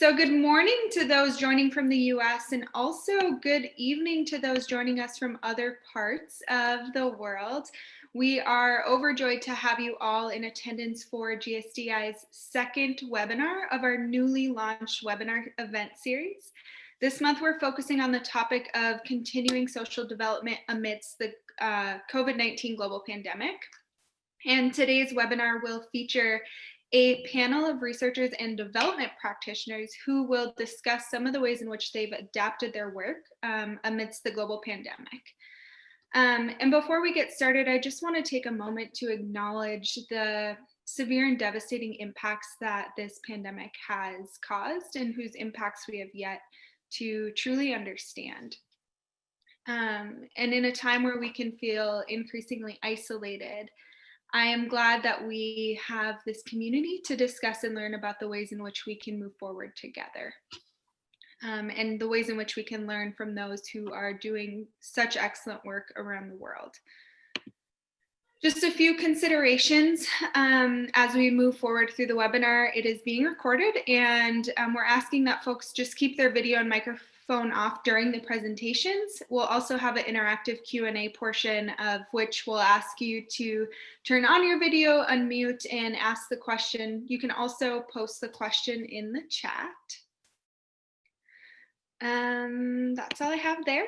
So good morning to those joining from the US and also good evening to those joining us from other parts of the world. We are overjoyed to have you all in attendance for GSDI's second webinar of our newly launched webinar event series. This month, we're focusing on the topic of continuing social development amidst the COVID-19 global pandemic. And today's webinar will feature a panel of researchers and development practitioners who will discuss some of the ways in which they've adapted their work amidst the global pandemic. And before we get started, I just want to take a moment to acknowledge the severe and devastating impacts that this pandemic has caused and whose impacts we have yet to truly understand. And in a time where we can feel increasingly isolated, I am glad that we have this community to discuss and learn about the ways in which we can move forward together. And the ways in which we can learn from those who are doing such excellent work around the world. Just a few considerations as we move forward through the webinar. It is being recorded, and we're asking that folks just keep their video and microphone off during the presentations. We'll also have an interactive Q&A portion of which we'll ask you to turn on your video, unmute, and ask the question. You can also post the question in the chat. That's all I have there.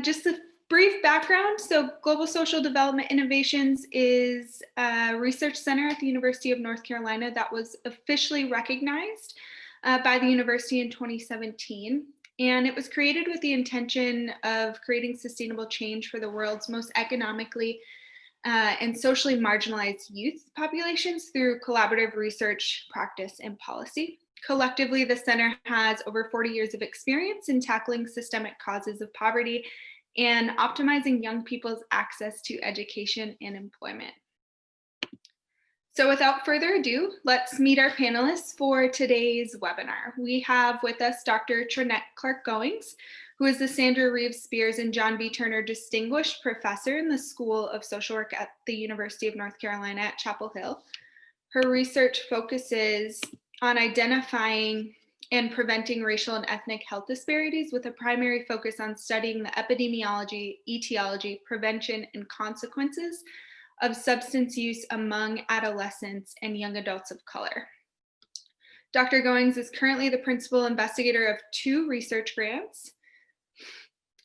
Just a brief background. So Global Social Development Innovations is a research center at the University of North Carolina that was officially recognized by the university in 2017. And it was created with the intention of creating sustainable change for the world's most economically and socially marginalized youth populations through collaborative research, practice, and policy. Collectively, the center has over 40 years of experience in tackling systemic causes of poverty and optimizing young people's access to education and employment. So without further ado, let's meet our panelists for today's webinar. We have with us Dr. Trinette Clark-Goings, who is the Sandra Reeves Spears and John B. Turner Distinguished Professor in the School of Social Work at the University of North Carolina at Chapel Hill. Her research focuses on identifying and preventing racial and ethnic health disparities with a primary focus on studying the epidemiology, etiology, prevention, and consequences of substance use among adolescents and young adults of color. Dr. Goings is currently the principal investigator of 2 research grants,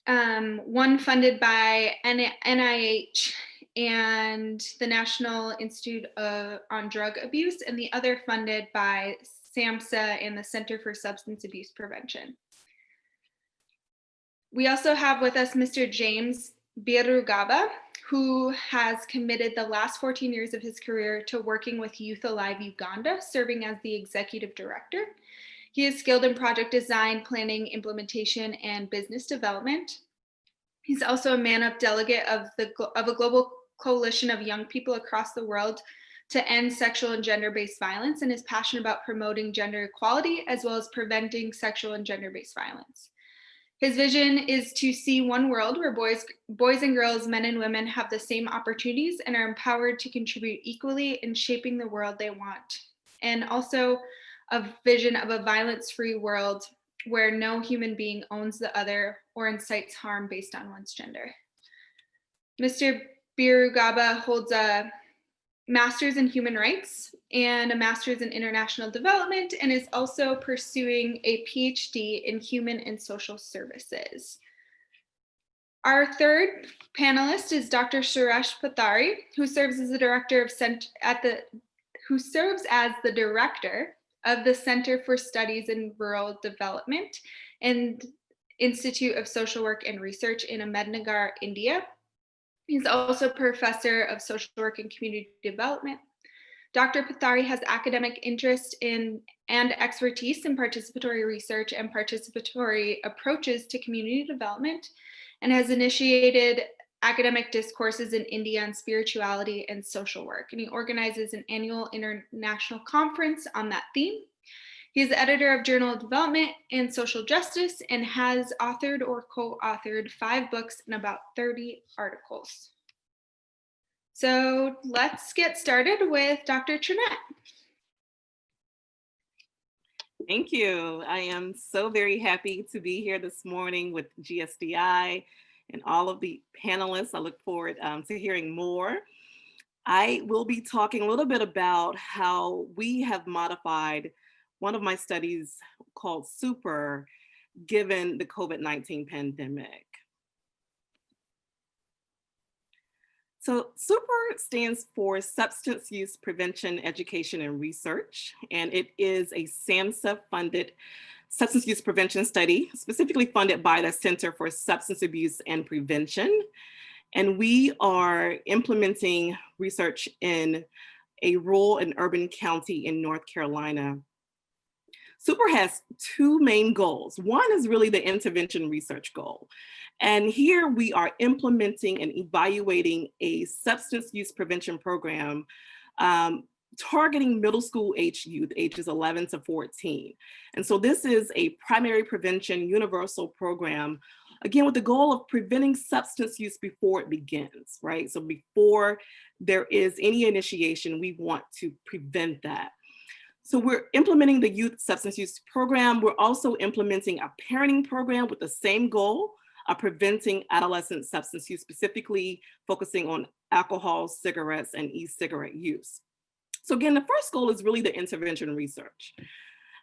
one funded by NIH and the National Institute on Drug Abuse, and the other funded by SAMHSA and the Center for Substance Abuse Prevention. We also have with us Mr. James Birugaba, who has committed the last 14 years of his career to working with Youth Alive Uganda, serving as the executive director. He is skilled in project design, planning, implementation, and business development. He's also a man-up delegate of a global coalition of young people across the world to end sexual and gender-based violence, and is passionate about promoting gender equality as well as preventing sexual and gender-based violence. His vision is to see one world where boys and girls, men and women have the same opportunities and are empowered to contribute equally in shaping the world they want. And also a vision of a violence-free world where no human being owns the other or incites harm based on one's gender. Mr. Birugaba holds a master's in human rights and a master's in international development, and is also pursuing a PhD in human and social services. Our third panelist is Dr. Suresh Pathari, who serves as the director of the Center for Studies in Rural Development and Institute of Social Work and Research in Ahmednagar, India. He's also professor of social work and community development. Dr. Pathari has academic interest in and expertise in participatory research and participatory approaches to community development, and has initiated academic discourses in India on spirituality and social work. And he organizes an annual international conference on that theme. He's the editor of Journal of Development and Social Justice and has authored or co-authored 5 books and about 30 articles. So let's get started with Dr. Trinette. Thank you. I am so very happy to be here this morning with GSDI and all of the panelists. I look forward to hearing more. I will be talking a little bit about how we have modified one of my studies called SUPER, given the COVID-19 pandemic. So SUPER stands for Substance Use Prevention, Education, and Research, and it is a SAMHSA-funded substance use prevention study, specifically funded by the Center for Substance Abuse and Prevention. And we are implementing research in a rural and urban county in North Carolina. SUPER has two main goals. One is really the intervention research goal. And here we are implementing and evaluating a substance use prevention program targeting middle school age youth, ages 11 to 14. And so this is a primary prevention universal program, again, with the goal of preventing substance use before it begins, right? So before there is any initiation, we want to prevent that. So we're implementing the youth substance use program. We're also implementing a parenting program with the same goal of preventing adolescent substance use, specifically focusing on alcohol, cigarettes, and e-cigarette use. So again, the first goal is really the intervention research.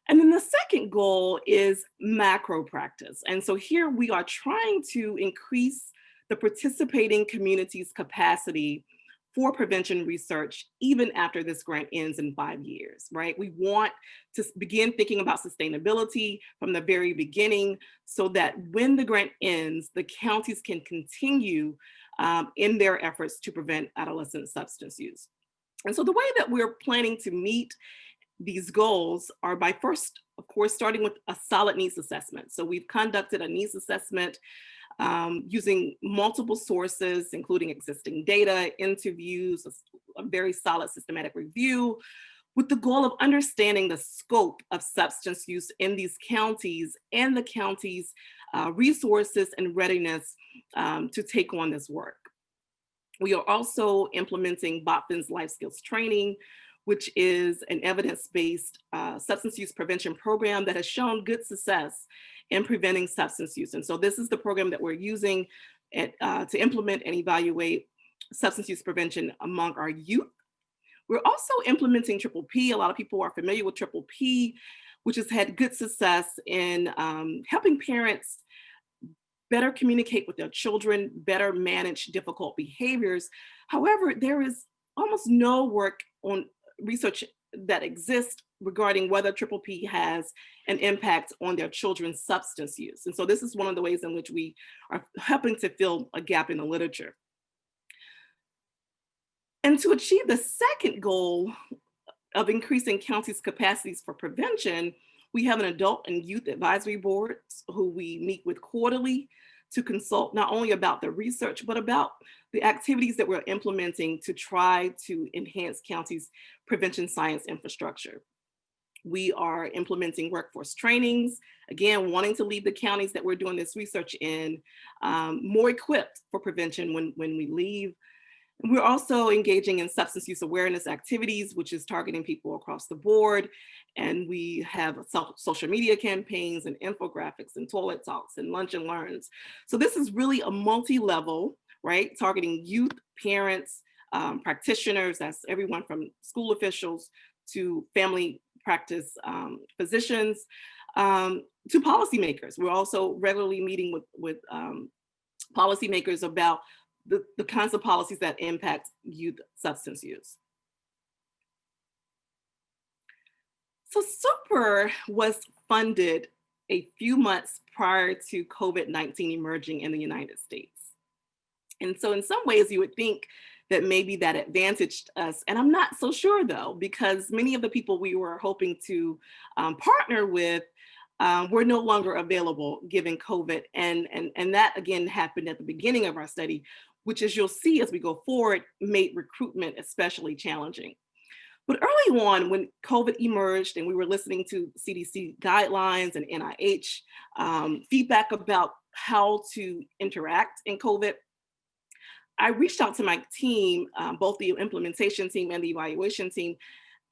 And then the second goal is macro practice. And so here we are trying to increase the participating community's capacity for prevention research, even after this grant ends in 5 years, right? We want to begin thinking about sustainability from the very beginning so that when the grant ends, the counties can continue in their efforts to prevent adolescent substance use. And so the way that we're planning to meet these goals are by first, of course, starting with a solid needs assessment. So we've conducted a needs assessment using multiple sources, including existing data, interviews, a very solid systematic review, with the goal of understanding the scope of substance use in these counties and the county's resources and readiness to take on this work. We are also implementing BOPFN's life skills training, which is an evidence-based substance use prevention program that has shown good success in preventing substance use. And so this is the program that we're using to implement and evaluate substance use prevention among our youth. We're also implementing Triple P. A lot of people are familiar with Triple P, which has had good success in helping parents better communicate with their children, better manage difficult behaviors. However, there is almost no work on research that exists regarding whether Triple P has an impact on their children's substance use. And so this is one of the ways in which we are helping to fill a gap in the literature. And to achieve the second goal of increasing counties' capacities for prevention, we have an adult and youth advisory boards who we meet with quarterly to consult not only about the research, but about the activities that we're implementing to try to enhance counties' prevention science infrastructure. We are implementing workforce trainings, again, wanting to leave the counties that we're doing this research in more equipped for prevention when we leave. We're also engaging in substance use awareness activities, which is targeting people across the board. And we have social media campaigns and infographics and toilet talks and lunch and learns. So this is really a multi-level, right? Targeting youth, parents, practitioners, that's everyone from school officials to family practice physicians, to policymakers. We're also regularly meeting with policymakers about the kinds of policies that impact youth substance use. So SUPER was funded a few months prior to COVID-19 emerging in the United States. And so in some ways you would think that maybe that advantaged us. And I'm not so sure though, because many of the people we were hoping to partner with were no longer available given COVID. And that again happened at the beginning of our study, which as you'll see as we go forward, made recruitment especially challenging. But early on, when COVID emerged and we were listening to CDC guidelines and NIH feedback about how to interact in COVID, I reached out to my team, both the implementation team and the evaluation team,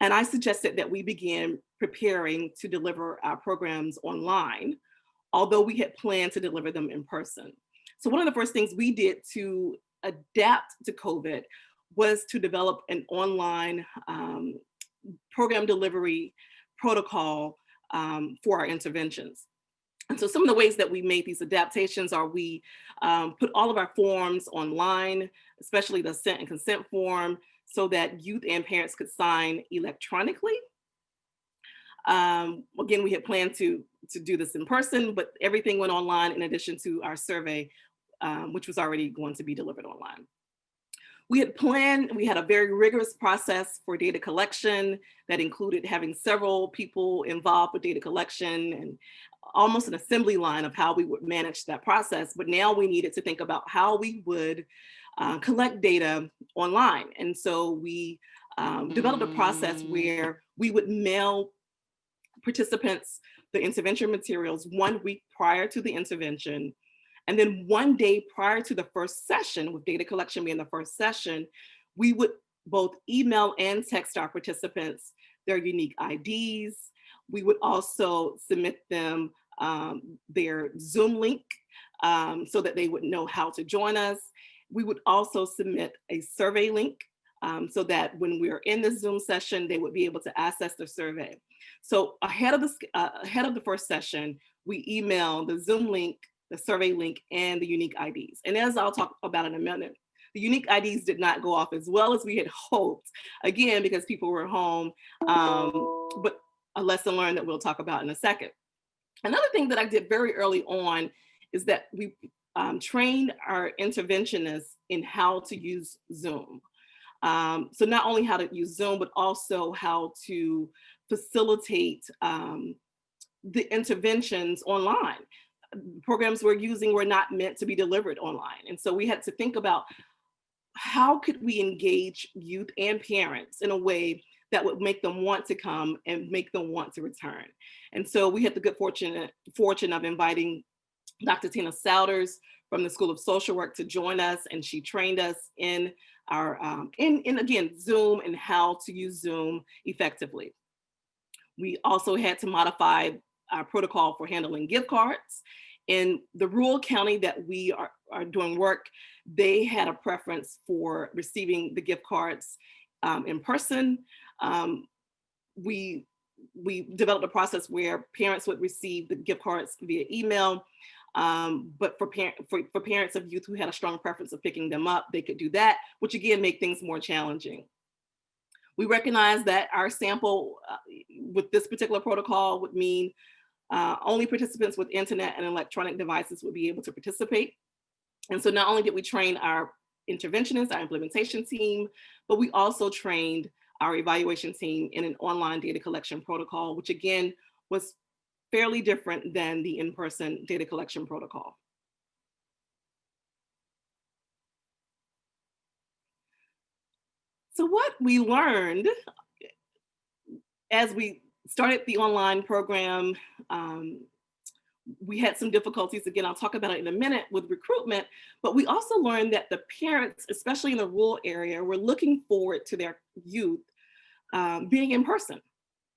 And I suggested that we begin preparing to deliver our programs online, although we had planned to deliver them in person. So one of the first things we did to adapt to COVID was to develop an online program delivery protocol for our interventions. And so some of the ways that we made these adaptations are we put all of our forms online, especially the assent and consent form, so that youth and parents could sign electronically. Again, we had planned to do this in person, but everything went online in addition to our survey, which was already going to be delivered online. We had planned, we had a very rigorous process for data collection that included having several people involved with data collection and almost an assembly line of how we would manage that process. But now we needed to think about how we would collect data online. And so we developed a process where we would mail participants the intervention materials 1 week prior to the intervention. And then 1 day prior to the first session, with data collection being the first session, we would both email and text our participants their unique IDs. We would also submit them their Zoom link so that they would know how to join us. We would also submit a survey link so that when we're in the Zoom session, they would be able to access the survey. So ahead of the first session, we email the Zoom link, the survey link, and the unique IDs. And as I'll talk about in a minute, the unique IDs did not go off as well as we had hoped, again, because people were home, but a lesson learned that we'll talk about in a second. Another thing that I did very early on is that we trained our interventionists in how to use Zoom. So not only how to use Zoom, but also how to facilitate the interventions online. Programs we're using were not meant to be delivered online. And so we had to think about how could we engage youth and parents in a way that would make them want to come and make them want to return. And so we had the good fortune of inviting Dr. Tina Souders from the School of Social Work to join us, and she trained us in our in again Zoom and how to use Zoom effectively. We also had to modify our protocol for handling gift cards. In the rural county that we are doing work, they had a preference for receiving the gift cards in person. We developed a process where parents would receive the gift cards via email, but for parents of youth who had a strong preference of picking them up, they could do that, which again made things more challenging. We recognize that our sample with this particular protocol would mean only participants with internet and electronic devices would be able to participate. And so not only did we train our interventionists, our implementation team, but we also trained our evaluation team in an online data collection protocol, which again was fairly different than the in-person data collection protocol. So what we learned as we started the online program, we had some difficulties. Again, I'll talk about it in a minute with recruitment, but we also learned that the parents, especially in the rural area, were looking forward to their youth being in person.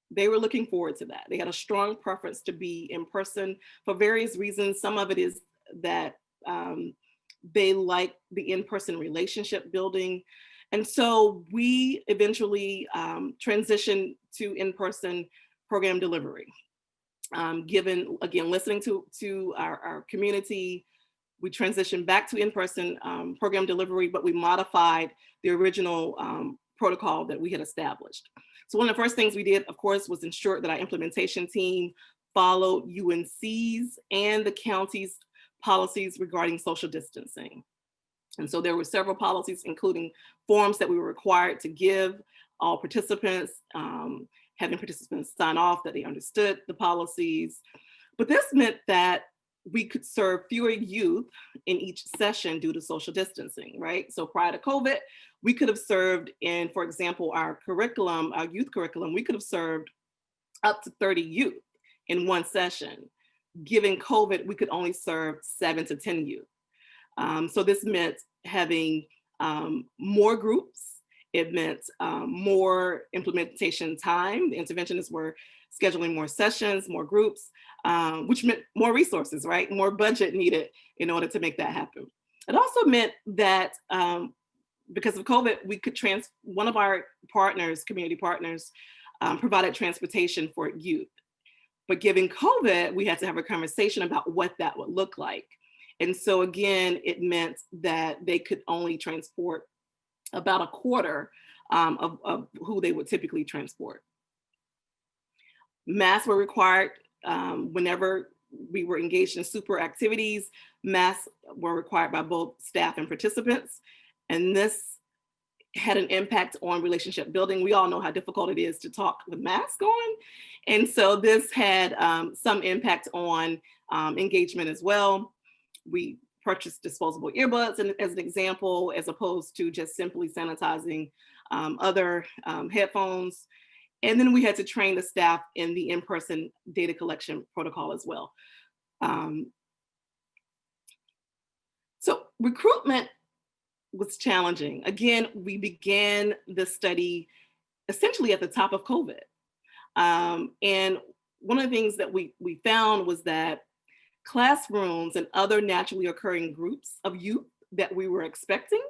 They were looking forward to that. They had a strong preference to be in person for various reasons. Some of it is that they like the in-person relationship building. And so we eventually transitioned to in-person program delivery. Given, again, listening to our community, we transitioned back to in-person program delivery, but we modified the original protocol that we had established. So one of the first things we did, of course, was ensure that our implementation team followed UNC's and the county's policies regarding social distancing. And so there were several policies, including forms that we were required to give all participants, having participants sign off that they understood the policies. But this meant that we could serve fewer youth in each session due to social distancing, right? So prior to COVID, we could have served in, for example, our curriculum, our youth curriculum, we could have served up to 30 youth in one session. Given COVID, we could only serve 7 to 10 youth. So this meant having more groups It meant more implementation time. The interventionists were scheduling more sessions, more groups, which meant more resources, right? More budget needed in order to make that happen. It also meant that because of COVID, we could one of our partners, community partners, provided transportation for youth. But given COVID, we had to have a conversation about what that would look like. And so again, it meant that they could only transport about a quarter of who they would typically transport. Masks were required whenever we were engaged in super activities. Masks were required by both staff and participants. And this had an impact on relationship building. We all know how difficult it is to talk with masks on. And so this had some impact on engagement as well. We purchased disposable earbuds as an example, as opposed to just simply sanitizing other headphones. And then we had to train the staff in the in-person data collection protocol as well. So recruitment was challenging. Again, we began the study essentially at the top of COVID. And one of the things that we found was that classrooms and other naturally occurring groups of youth that we were expecting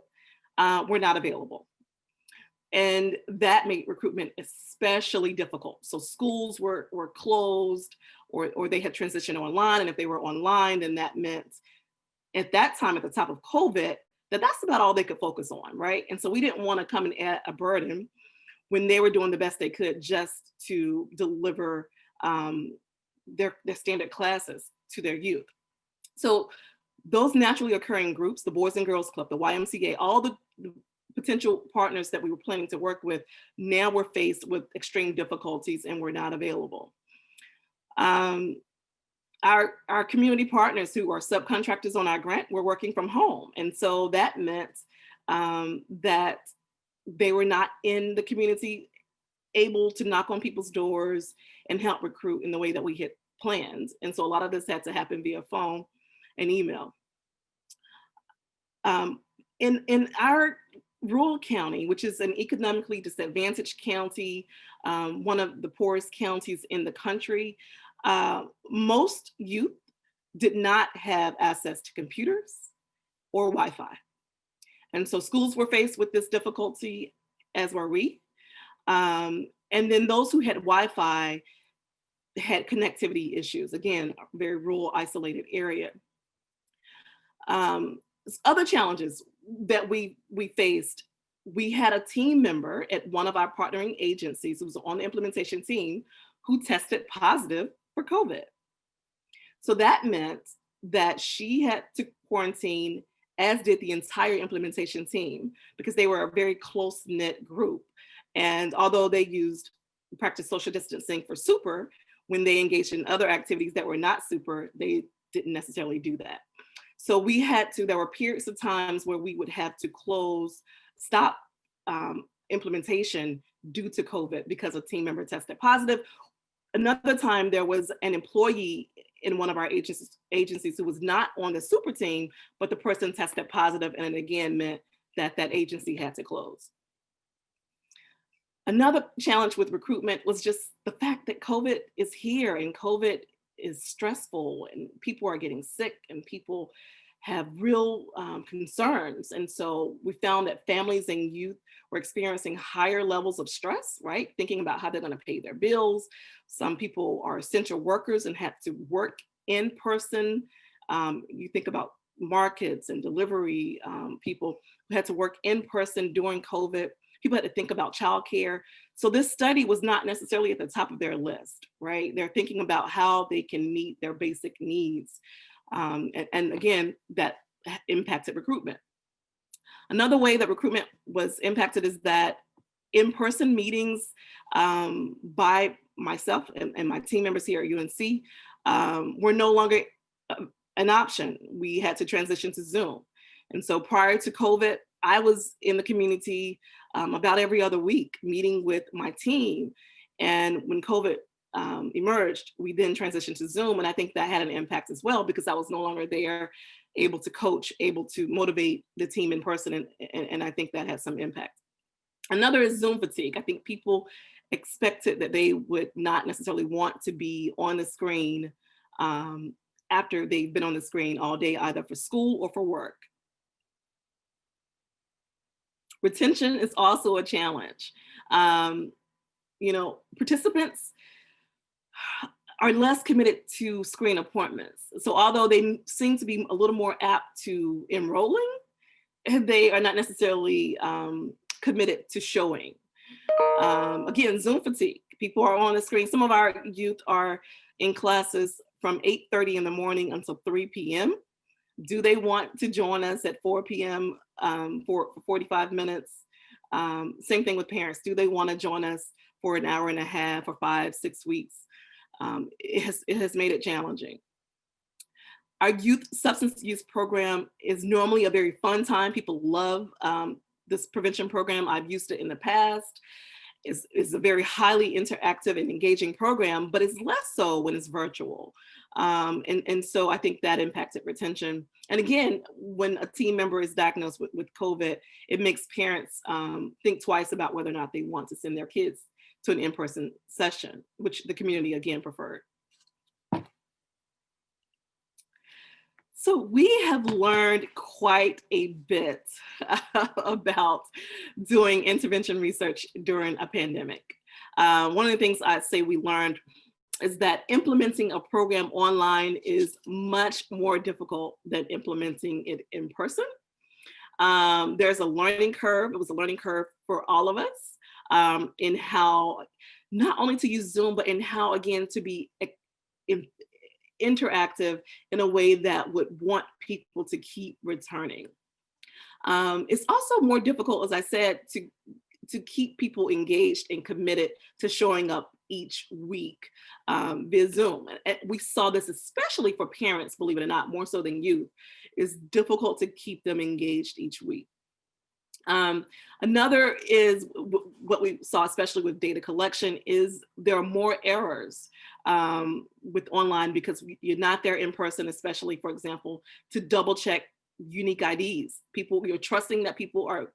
were not available. And that made recruitment especially difficult. So schools were closed or they had transitioned online. And if they were online, then that meant at that time, at the top of COVID, that's about all they could focus on, right? And so we didn't want to come and add a burden when they were doing the best they could just to deliver their standard classes to their youth. So those naturally occurring groups, the Boys and Girls Club, the YMCA, all the potential partners that we were planning to work with, now were faced with extreme difficulties and were not available. Our community partners who are subcontractors on our grant were working from home. And so that meant that they were not in the community able to knock on people's doors and help recruit in the way that we had planned. And so a lot of this had to happen via phone and email. In our rural county, which is an economically disadvantaged county, one of the poorest counties in the country, most youth did not have access to computers or Wi-Fi. And so schools were faced with this difficulty, as were we. And then those who had Wi-Fi had connectivity issues. Again, a very rural, isolated area. Other challenges that we faced, we had a team member at one of our partnering agencies who was on the implementation team who tested positive for COVID. So that meant that she had to quarantine, as did the entire implementation team, because they were a very close-knit group. And although they practiced social distancing for super, when they engaged in other activities that were not super, they didn't necessarily do that. So there were periods of times where we would have to stop implementation due to COVID because a team member tested positive. Another time there was an employee in one of our agencies who was not on the super team, but the person tested positive, and it again meant that agency had to close. Another challenge with recruitment was just the fact that COVID is here and COVID is stressful and people are getting sick and people have real concerns. And so we found that families and youth were experiencing higher levels of stress, right? Thinking about how they're going to pay their bills. Some people are essential workers and have to work in person. You think about markets and delivery people who had to work in person during COVID. People had to think about childcare. So this study was not necessarily at the top of their list, right? They're thinking about how they can meet their basic needs. And again, that impacted recruitment. Another way that recruitment was impacted is that in-person meetings by myself and my team members here at UNC were no longer an option. We had to transition to Zoom. And so prior to COVID, I was in the community about every other week meeting with my team. And when COVID emerged, we then transitioned to Zoom. And I think that had an impact as well, because I was no longer there, able to coach, able to motivate the team in person. And I think that had some impact. Another is Zoom fatigue. I think people expected that they would not necessarily want to be on the screen after they've been on the screen all day, either for school or for work. Retention is also a challenge. Participants are less committed to screen appointments. So although they seem to be a little more apt to enrolling, they are not necessarily committed to showing. Again, Zoom fatigue. People are on the screen. Some of our youth are in classes from 8:30 in the morning until 3 p.m. Do they want to join us at 4 p.m. For 45 minutes? Same thing with parents. Do they want to join us for an hour and a half or 5-6 weeks? It has made it challenging. Our youth substance use program is normally a very fun time. People love this prevention program. I've used it in the past. It's a very highly interactive and engaging program, but it's less so when it's virtual. And so I think that impacted retention. And again, when a team member is diagnosed with COVID, it makes parents think twice about whether or not they want to send their kids to an in-person session, which the community again preferred. So we have learned quite a bit about doing intervention research during a pandemic. One of the things I'd say we learned is that implementing a program online is much more difficult than implementing it in person. There's a learning curve. It was a learning curve for all of us in how not only to use Zoom, but in how, again, to be interactive in a way that would want people to keep returning. It's also more difficult, as I said, to keep people engaged and committed to showing up each week via Zoom. And we saw this especially for parents, believe it or not, more so than youth. It's difficult to keep them engaged each week. Another is what we saw, especially with data collection, is there are more errors with online because you're not there in person, especially, for example, to double check unique IDs. You're trusting that people are,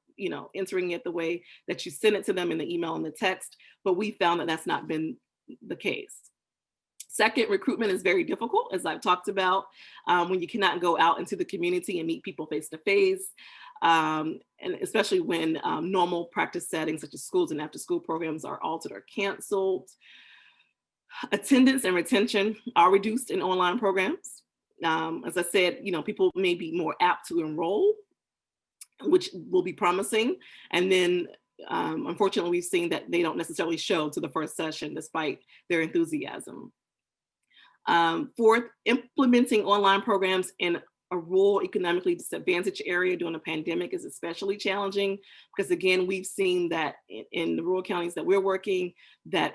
entering it the way that you send it to them in the email and the text, but we found that that's not been the case. Second, recruitment is very difficult, as I've talked about, when you cannot go out into the community and meet people face to face. And especially when normal practice settings such as schools and after school programs are altered or canceled. Attendance and retention are reduced in online programs. As I said, people may be more apt to enroll, which will be promising. And then unfortunately, we've seen that they don't necessarily show to the first session despite their enthusiasm. Fourth, implementing online programs in a rural, economically disadvantaged area during a pandemic is especially challenging because, again, we've seen that in the rural counties that we're working, that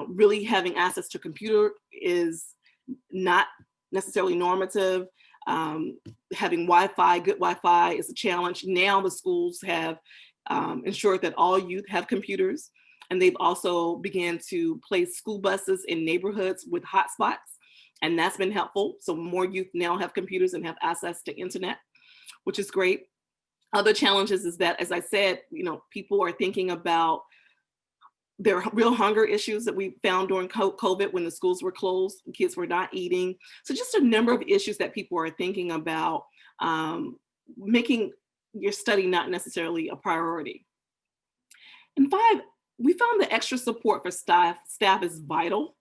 really having access to a computer is not necessarily normative. Having Wi-Fi, good Wi-Fi is a challenge. Now the schools have ensured that all youth have computers, and they've also began to place school buses in neighborhoods with hotspots. And that's been helpful. So more youth now have computers and have access to internet, which is great. Other challenges is that, as I said, people are thinking about their real hunger issues that we found during COVID when the schools were closed, kids were not eating. So just a number of issues that people are thinking about, making your study not necessarily a priority. And five, we found that extra support for staff is vital.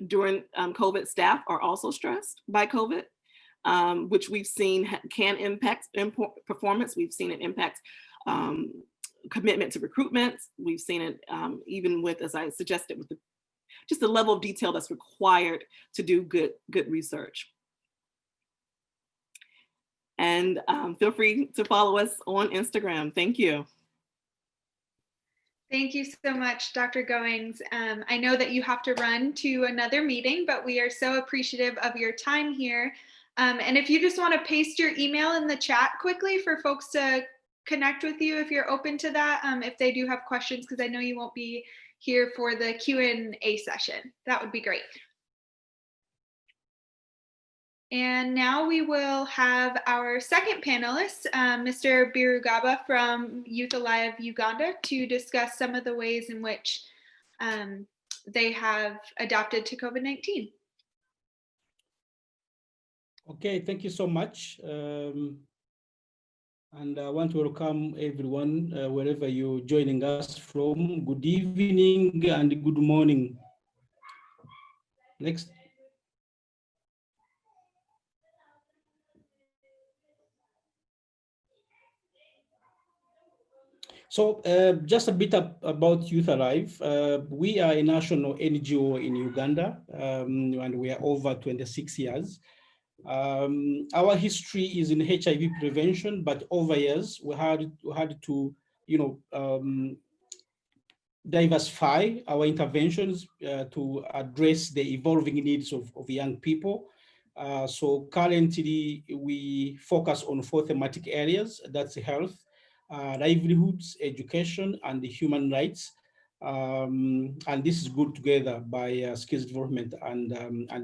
During COVID, staff are also stressed by COVID, which we've seen can impact performance. We've seen it impact commitment to recruitment. We've seen it even with, as I suggested, with just the level of detail that's required to do good research. And feel free to follow us on Instagram. Thank you. Thank you so much, Dr. Goings. I know that you have to run to another meeting, but we are so appreciative of your time here. And if you just want to paste your email in the chat quickly for folks to connect with you if you're open to that, if they do have questions, because I know you won't be here for the Q&A session. That would be great. And now we will have our second panelist, Mr. Birugaba from Youth Alive Uganda, to discuss some of the ways in which they have adapted to COVID-19. Okay, thank you so much. And I want to welcome everyone, wherever you're joining us from. Good evening and good morning. Next. So just a bit about Youth Alive. We are a national NGO in Uganda, and we are over 26 years. Our history is in HIV prevention, but over years we had to, diversify our interventions to address the evolving needs of young people. So currently we focus on 4 thematic areas. That's health, livelihoods, education, and the human rights. And this is good together by skills development and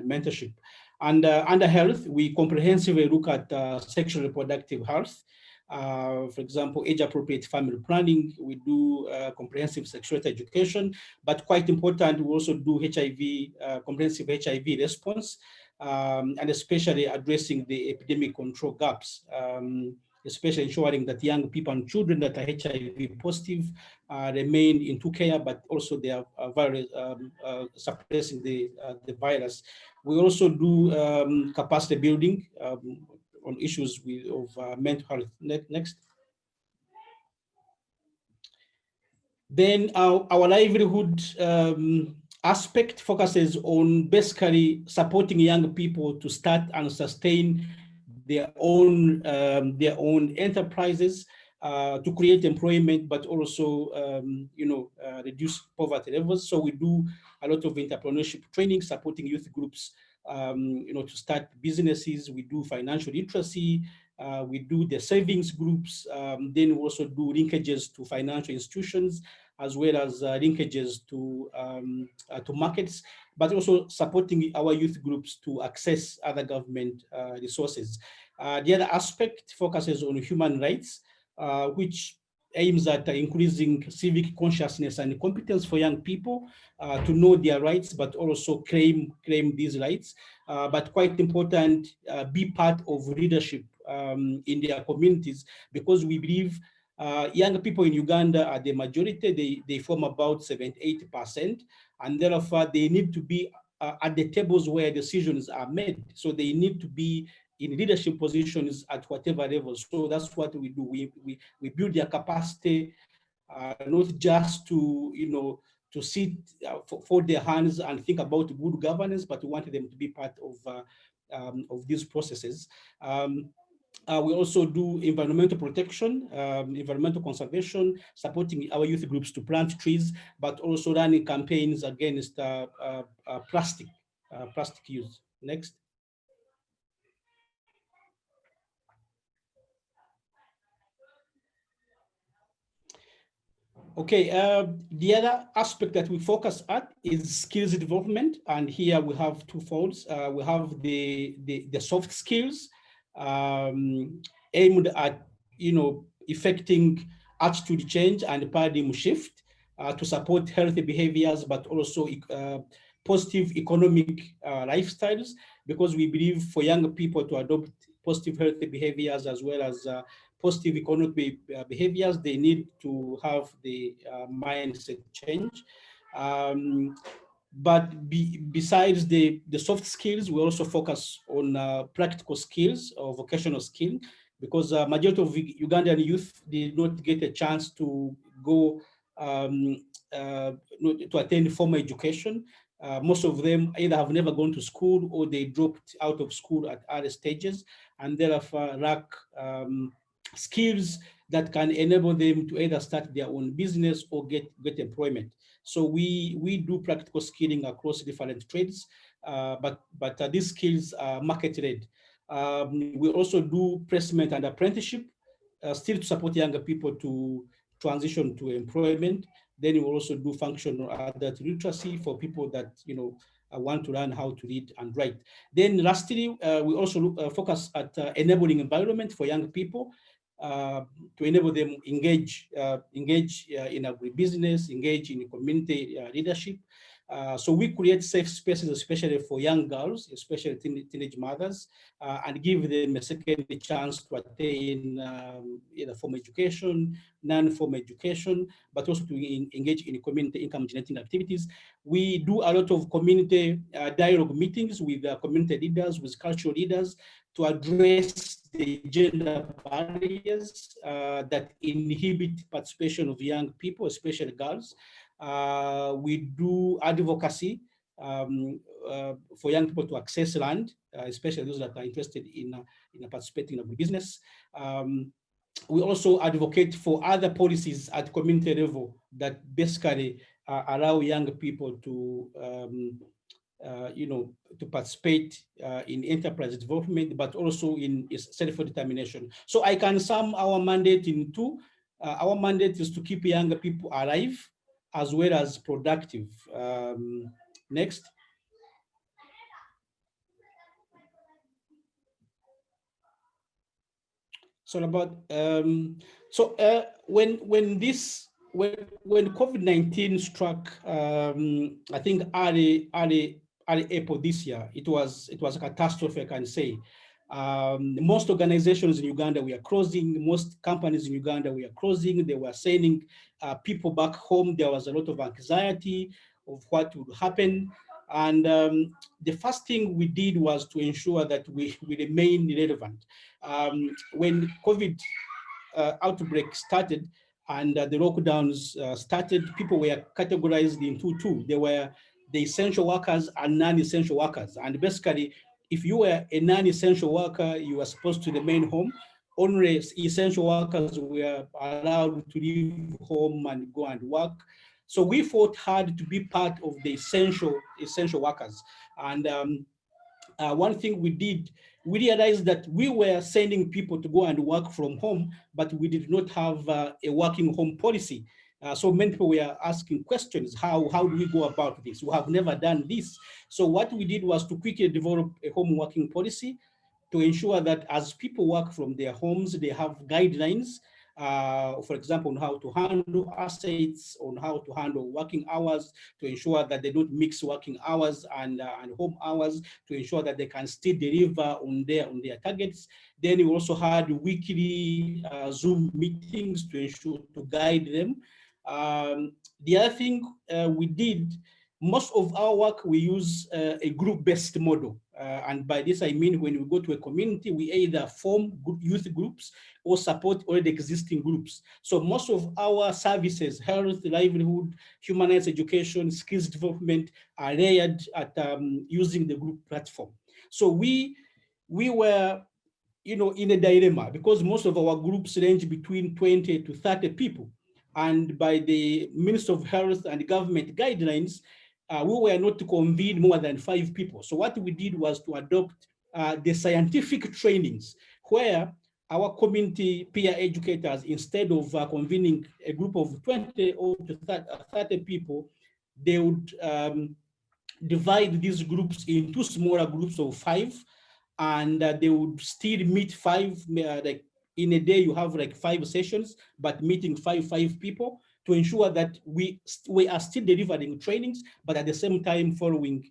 mentorship. And under health, we comprehensively look at sexual reproductive health. For example, age-appropriate family planning. We do comprehensive sexuality education, but quite important, we also do HIV, comprehensive HIV response, and especially addressing the epidemic control gaps, especially ensuring that young people and children that are HIV positive remain into care, but also they are suppressing the virus. We also do capacity building on issues of mental health. Next. Then our livelihood aspect focuses on basically supporting young people to start and sustain their own enterprises, to create employment, but also reduce poverty levels. So we do a lot of entrepreneurship training, supporting youth groups, to start businesses. We do financial literacy. We do the savings groups. Then we also do linkages to financial institutions, as well as linkages to markets, but also supporting our youth groups to access other government resources. The other aspect focuses on human rights, which aims at increasing civic consciousness and competence for young people to know their rights, but also claim these rights. But quite important, be part of leadership in their communities, because we believe young people in Uganda are the majority. They form about 78%, and therefore they need to be at the tables where decisions are made. So they need to be in leadership positions at whatever level. So that's what we do. We build their capacity, not just to sit, fold their hands and think about good governance, but we want them to be part of these processes. We also do environmental protection, environmental conservation, supporting our youth groups to plant trees, but also running campaigns against plastic use. Next. Okay, the other aspect that we focus at is skills development, and here we have two folds. We have the soft skills aimed at effecting attitude change and paradigm shift to support healthy behaviors, but also positive economic lifestyles, because we believe for young people to adopt positive healthy behaviors as well as positive economic behaviors, they need to have the mindset change. But besides the soft skills, we also focus on practical skills or vocational skill, because majority of Ugandan youth did not get a chance to go to attend formal education. Most of them either have never gone to school or they dropped out of school at early stages, and therefore lack skills that can enable them to either start their own business or get employment. So we do practical skilling across different trades, but these skills are market-led. We also do placement and apprenticeship, still to support younger people to transition to employment. Then we also do functional adult literacy for people that want to learn how to read and write. Then lastly, we also focus at enabling environment for young people, to enable them engage in agribusiness, engage in community leadership. So we create safe spaces, especially for young girls, especially teenage mothers, and give them a second chance to attain either formal education, non-formal education, but also to engage in community income generating activities. We do a lot of community dialogue meetings with community leaders, with cultural leaders, to address the gender barriers that inhibit participation of young people, especially girls. We do advocacy for young people to access land, especially those that are interested in participating in business. We also advocate for other policies at community level that basically allow young people to to participate in enterprise development, but also in self-determination. So I can sum our mandate in two. Our mandate is to keep younger people alive as well as productive. Next. So about when COVID-19 struck, I think early April this year, it was a catastrophe, I can say. Most organizations in Uganda were closing, most companies in Uganda were closing, they were sending people back home. There was a lot of anxiety of what would happen. And the first thing we did was to ensure that we remain relevant. When COVID outbreak started and the lockdowns started, people were categorized into two. There were the essential workers and non-essential workers. And basically, if you were a non-essential worker, you were supposed to remain home. Only essential workers were allowed to leave home and go and work. So we fought hard to be part of the essential workers. And one thing we did, we realized that we were sending people to go and work from home, but we did not have a working home policy. So many people were asking questions, how do we go about this? We have never done this. So what we did was to quickly develop a home working policy to ensure that as people work from their homes, they have guidelines, for example, on how to handle assets, on how to handle working hours, to ensure that they don't mix working hours and home hours, to ensure that they can still deliver on their targets. Then we also had weekly Zoom meetings to guide them. The other thing we did, most of our work, we use a group-based model. And by this, I mean, when we go to a community, we either form youth groups or support already existing groups. So most of our services, health, livelihood, human rights education, skills development, are layered at using the group platform. So we were, in a dilemma because most of our groups range between 20 to 30 people. And by the Ministry of Health and government guidelines, we were not to convene more than 5 people. So what we did was to adopt the scientific trainings where our community peer educators, instead of convening a group of 20 or 30 people, they would divide these groups into smaller groups of 5, and they would still meet 5, like in a day you have like 5 sessions, but meeting five people to ensure that we are still delivering trainings, but at the same time following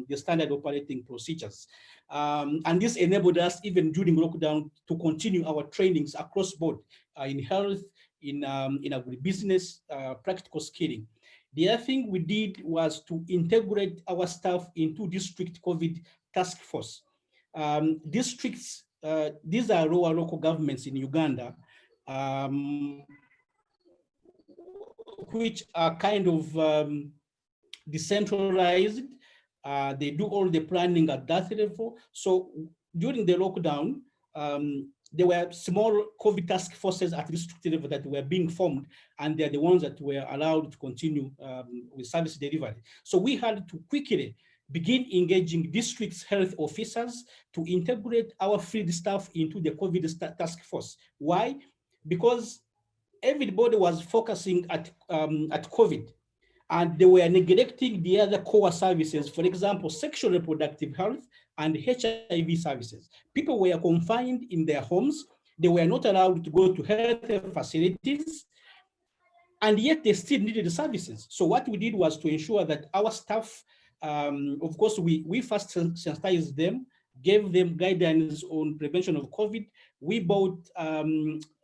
the standard operating procedures. And this enabled us, even during lockdown, to continue our trainings across board in health, in agribusiness, practical skilling. The other thing we did was to integrate our staff into district COVID task force. Districts, these are local governments in Uganda, which are kind of decentralized. They do all the planning at that level. So during the lockdown, there were small COVID task forces at district level that were being formed, and they're the ones that were allowed to continue with service delivery. So we had to quickly begin engaging district's health officers to integrate our field staff into the COVID task force. Why? Because everybody was focusing at COVID. and they were neglecting the other core services, for example, sexual reproductive health and HIV services. People were confined in their homes. They were not allowed to go to health facilities, and yet they still needed the services. So what we did was to ensure that our staff, of course, we first sensitized them, gave them guidance on prevention of COVID. We bought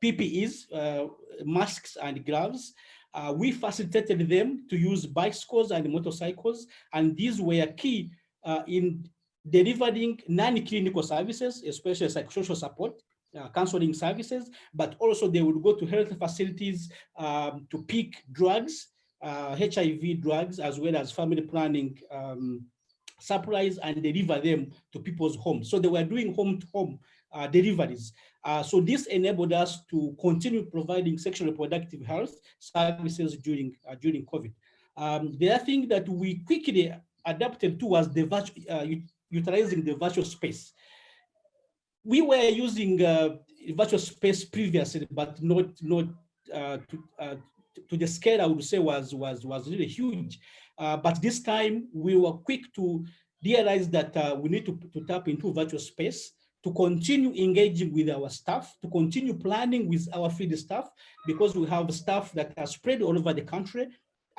PPEs, masks and gloves. We facilitated them to use bicycles and motorcycles, and these were key in delivering non-clinical services, especially psychosocial support, counseling services, but also they would go to health facilities to pick drugs, HIV drugs, as well as family planning supplies, and deliver them to people's homes. So they were doing home-to-home deliveries. So this enabled us to continue providing sexual reproductive health services during COVID. The other thing that we quickly adapted to was the utilizing the virtual space. We were using virtual space previously, but not to the scale I would say was really huge. But this time we were quick to realize that we need to tap into virtual space to continue engaging with our staff, to continue planning with our field staff, because we have staff that are spread all over the country,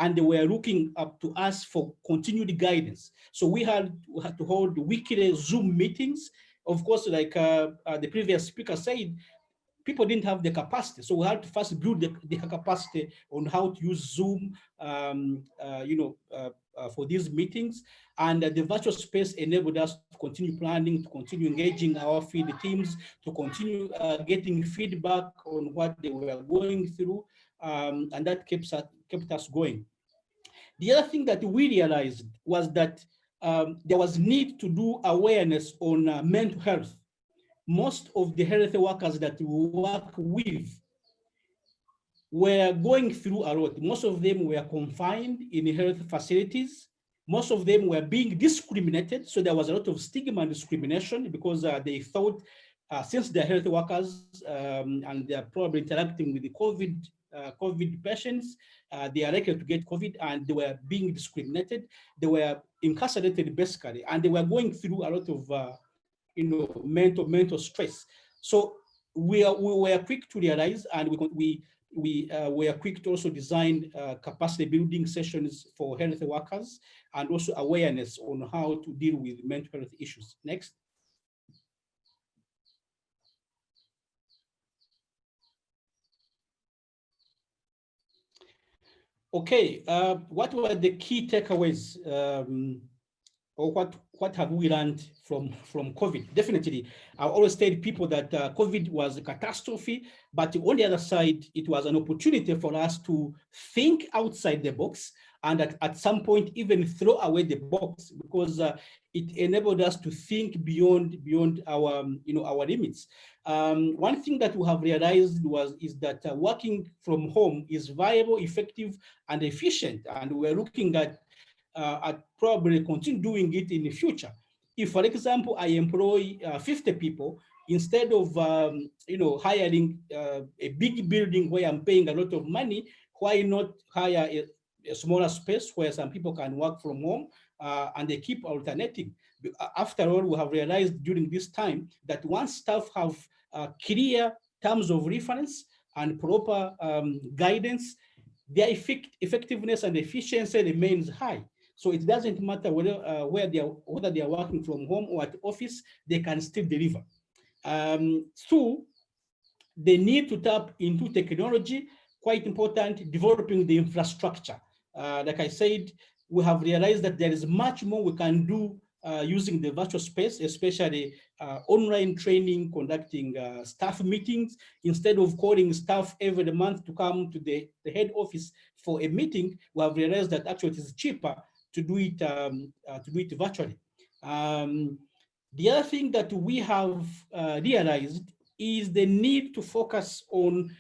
and they were looking up to us for continued guidance. So we had to hold weekly Zoom meetings. Of course, like the previous speaker said, people didn't have the capacity. So we had to first build the capacity on how to use Zoom, for these meetings. And the virtual space enabled us to continue planning, to continue engaging our field teams, to continue getting feedback on what they were going through. And that kept us going. The other thing that we realized was that there was need to do awareness on mental health. Most of the health workers that we work with were going through a lot. Most of them were confined in health facilities. Most of them were being discriminated. So there was a lot of stigma and discrimination because they thought since they're health workers and they're probably interacting with the COVID patients, they are likely to get COVID, and they were being discriminated. They were incarcerated basically, and they were going through a lot of mental stress. So we were quick to realize, and we were quick to also design capacity building sessions for health workers, and also awareness on how to deal with mental health issues. Next. Okay, what were the key takeaways, or what have we learned from COVID? Definitely, I always tell people that COVID was a catastrophe, but on the other side, it was an opportunity for us to think outside the box, and at some point even throw away the box, because it enabled us to think beyond our our limits. One thing that we have realized is that working from home is viable, effective, and efficient, and we're looking at probably continue doing it in the future. If, for example, I employ 50 people, instead of hiring a big building where I'm paying a lot of money, why not hire a smaller space where some people can work from home and they keep alternating? After all, we have realized during this time that once staff have clear terms of reference and proper guidance, their effectiveness and efficiency remains high. So it doesn't matter whether they are working from home or at office, they can still deliver. So they need to tap into technology, quite important, developing the infrastructure. Like I said, we have realized that there is much more we can do using the virtual space, especially online training, conducting staff meetings. Instead of calling staff every month to come to the head office for a meeting, we have realized that actually it is cheaper to do it virtually. The other thing that we have realized is the need to focus on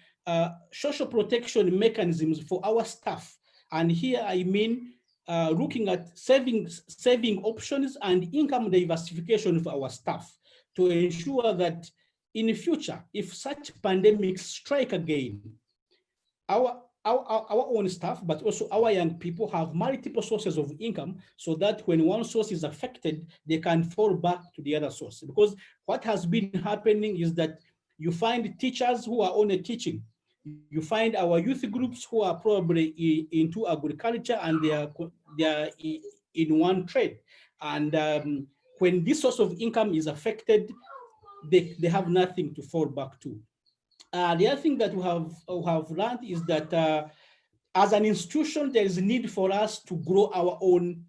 social protection mechanisms for our staff. And here I mean looking at saving options and income diversification for our staff to ensure that in the future, if such pandemics strike again, our our own staff, but also our young people have multiple sources of income, so that when one source is affected, they can fall back to the other source. Because what has been happening is that you find teachers who are only teaching. You find our youth groups who are probably into agriculture, and they are in one trade. And when this source of income is affected, they have nothing to fall back to. The other thing that we have learned is that as an institution, there is a need for us to grow our own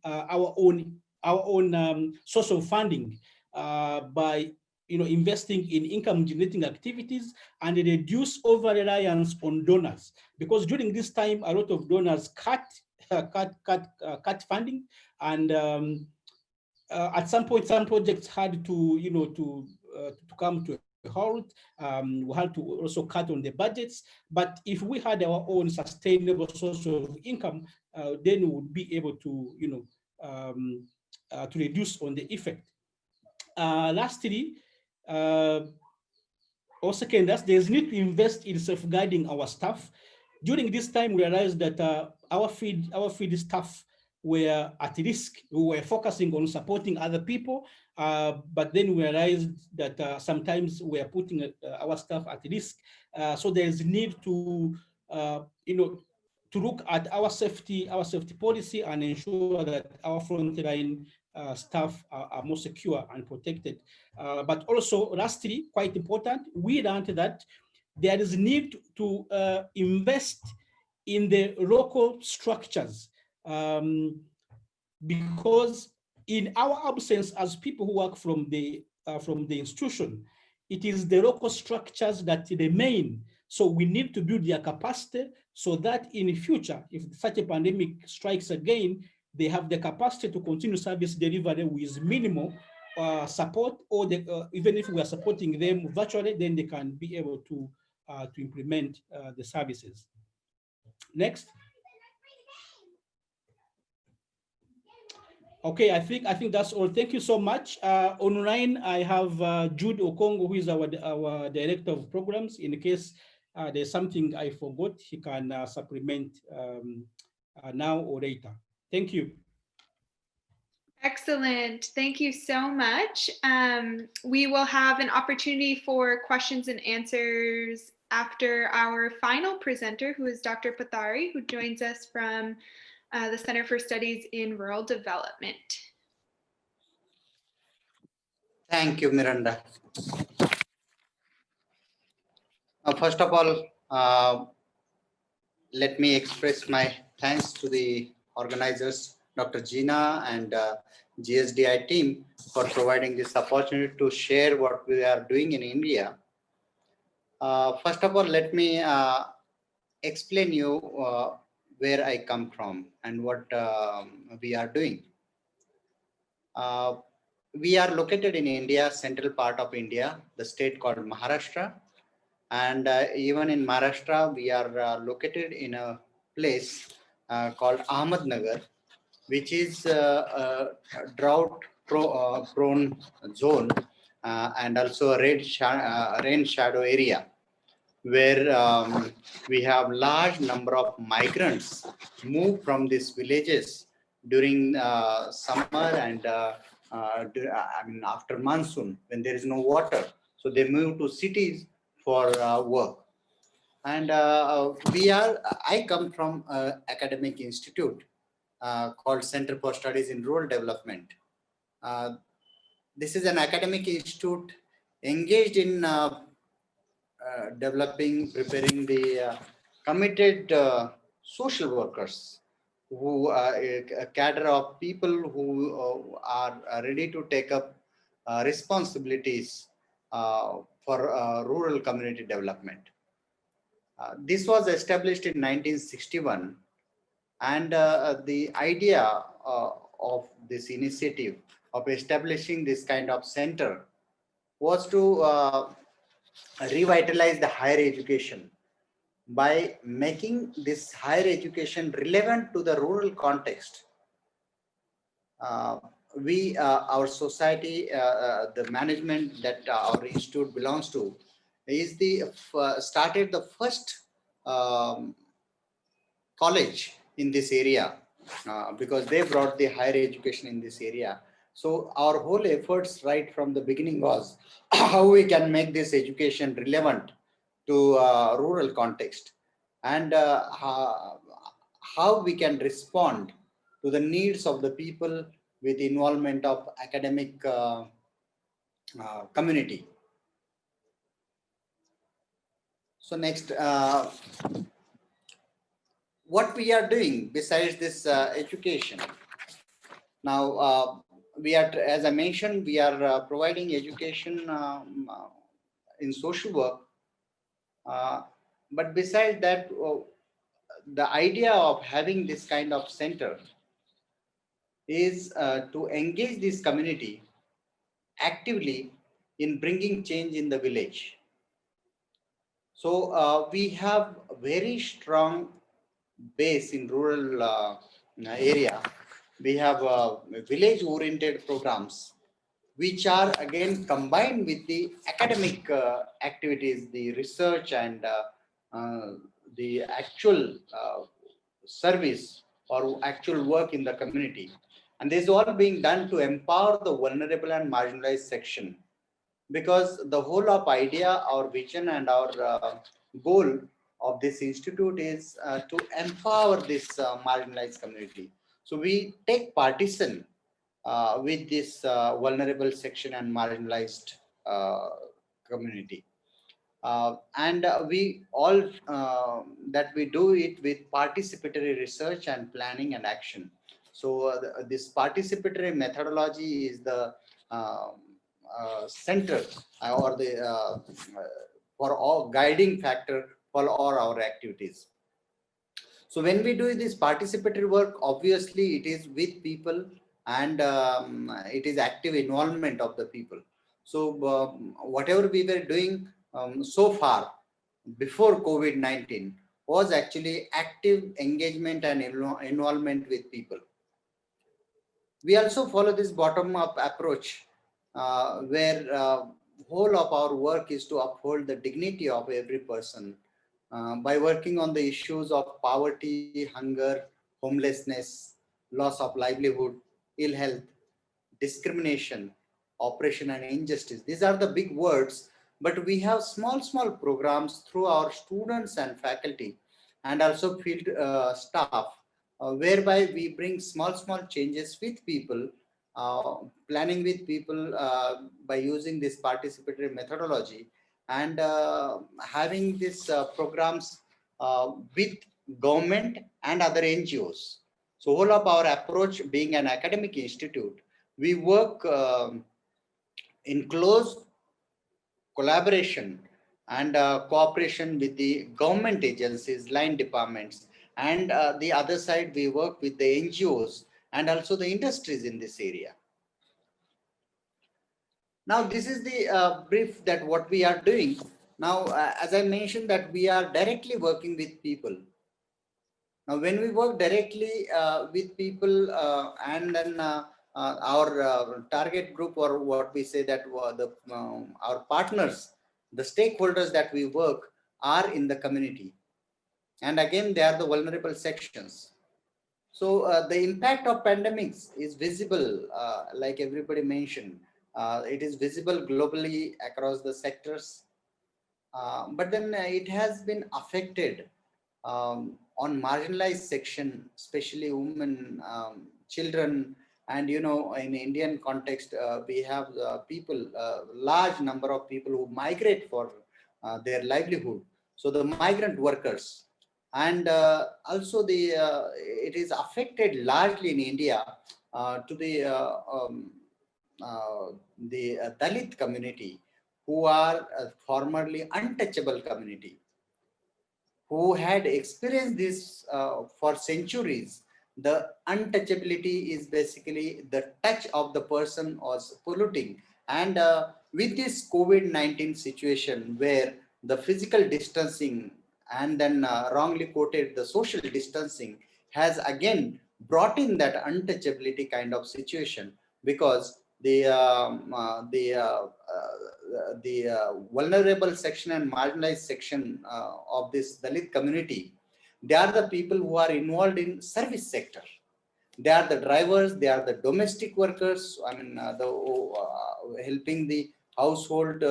source of funding by investing in income generating activities and reduce over reliance on donors. Because during this time, a lot of donors cut funding, and at some point, some projects had to come to a halt. We had to also cut on the budgets. But if we had our own sustainable source of income, then we would be able to reduce on the effect. Lastly, or second, there's need to invest in safeguarding our staff. During this time, we realized that our field staff were at risk. We were focusing on supporting other people, but then we realized that sometimes we are putting our staff at risk. So there's need to look at our safety policy and ensure that our frontline staff are more secure and protected. But also, lastly, quite important, we learned that there is need to invest in the local structures, because in our absence as people who work from the institution, it is the local structures that remain. So we need to build their capacity so that in the future, if such a pandemic strikes again, they have the capacity to continue service delivery with minimal support, or even if we are supporting them virtually, then they can be able to implement the services. Next. Okay, I think that's all. Thank you so much. Online, I have Jude Okongo, who is our director of programs. In case there's something I forgot, he can supplement now or later. Thank you. Excellent. Thank you so much. We will have an opportunity for questions and answers after our final presenter, who is Dr. Pathari, who joins us from the Center for Studies in Rural Development. Thank you, Miranda. First of all, let me express my thanks to the organizers, Dr. Gina and GSDI team, for providing this opportunity to share what we are doing in India. First of all, let me explain you where I come from and what we are doing. We are located in India, central part of India, the state called Maharashtra. And even in Maharashtra, we are located in a place called Ahmednagar, which is a drought prone zone and also a rain shadow area, where we have large number of migrants move from these villages during summer and after monsoon, when there is no water. So they move to cities for work. And I come from an academic institute called Center for Studies in Rural Development. This is an academic institute engaged in developing, preparing the committed social workers, who are a cadre of people who are ready to take up responsibilities for rural community development. This was established in 1961, and the idea of this initiative of establishing this kind of center was to revitalize the higher education by making this higher education relevant to the rural context. Our society, the management that our institute belongs to, is started the first college in this area because they brought the higher education in this area. So our whole efforts right from the beginning was how we can make this education relevant to rural context, and how we can respond to the needs of the people with involvement of academic community. So next, what we are doing besides this education. Now, we are, as I mentioned, we are providing education in social work. But besides that, the idea of having this kind of center is to engage this community actively in bringing change in the village. So we have a very strong base in rural area. We have village oriented programs which are again combined with the academic activities, the research, and uh, the actual service or actual work in the community. And this is all being done to empower the vulnerable and marginalized section, because the whole of idea, our vision, and our goal of this institute is to empower this marginalized community. So we take partition with this vulnerable section and marginalized uh, community. And we all that we do it with participatory research and planning and action. So this participatory methodology is the uh, center or the for all guiding factor for all our activities. So when we do this participatory work, obviously it is with people, and it is active involvement of the people. So whatever we were doing so far before COVID-19 was actually active engagement and involvement with people. We also follow this bottom-up approach where whole of our work is to uphold the dignity of every person by working on the issues of poverty, hunger, homelessness, loss of livelihood, ill health, discrimination, oppression, and injustice. These are the big words, but we have small programs through our students and faculty, and also field staff, whereby we bring small changes with people, uh, planning with people by using this participatory methodology, and having these programs with government and other NGOs. So whole of our approach, being an academic institute, we work in close collaboration and cooperation with the government agencies, line departments, and the other side we work with the NGOs and also the industries in this area. Now this is the brief that what we are doing. Now as I mentioned that we are directly working with people. Now, when we work directly with people and then our target group, or what we say that our partners, the stakeholders that we work are in the community. And again, they are the vulnerable sections. So the impact of pandemics is visible, like everybody mentioned. It is visible globally across the sectors. But then it has been affected on marginalized section, especially women, children, and in Indian context, we have people, large number of people who migrate for their livelihood. So the migrant workers, and also it is affected largely in India to the Dalit community, who are formerly untouchable community, who had experienced this for centuries. The untouchability is basically the touch of the person was polluting. And with this COVID-19 situation, where the physical distancing and then wrongly quoted the social distancing has again brought in that untouchability kind of situation, because the vulnerable section and marginalized section of this Dalit community, They are the people who are involved in service sector. They are the drivers, they are the domestic workers, I mean, helping the household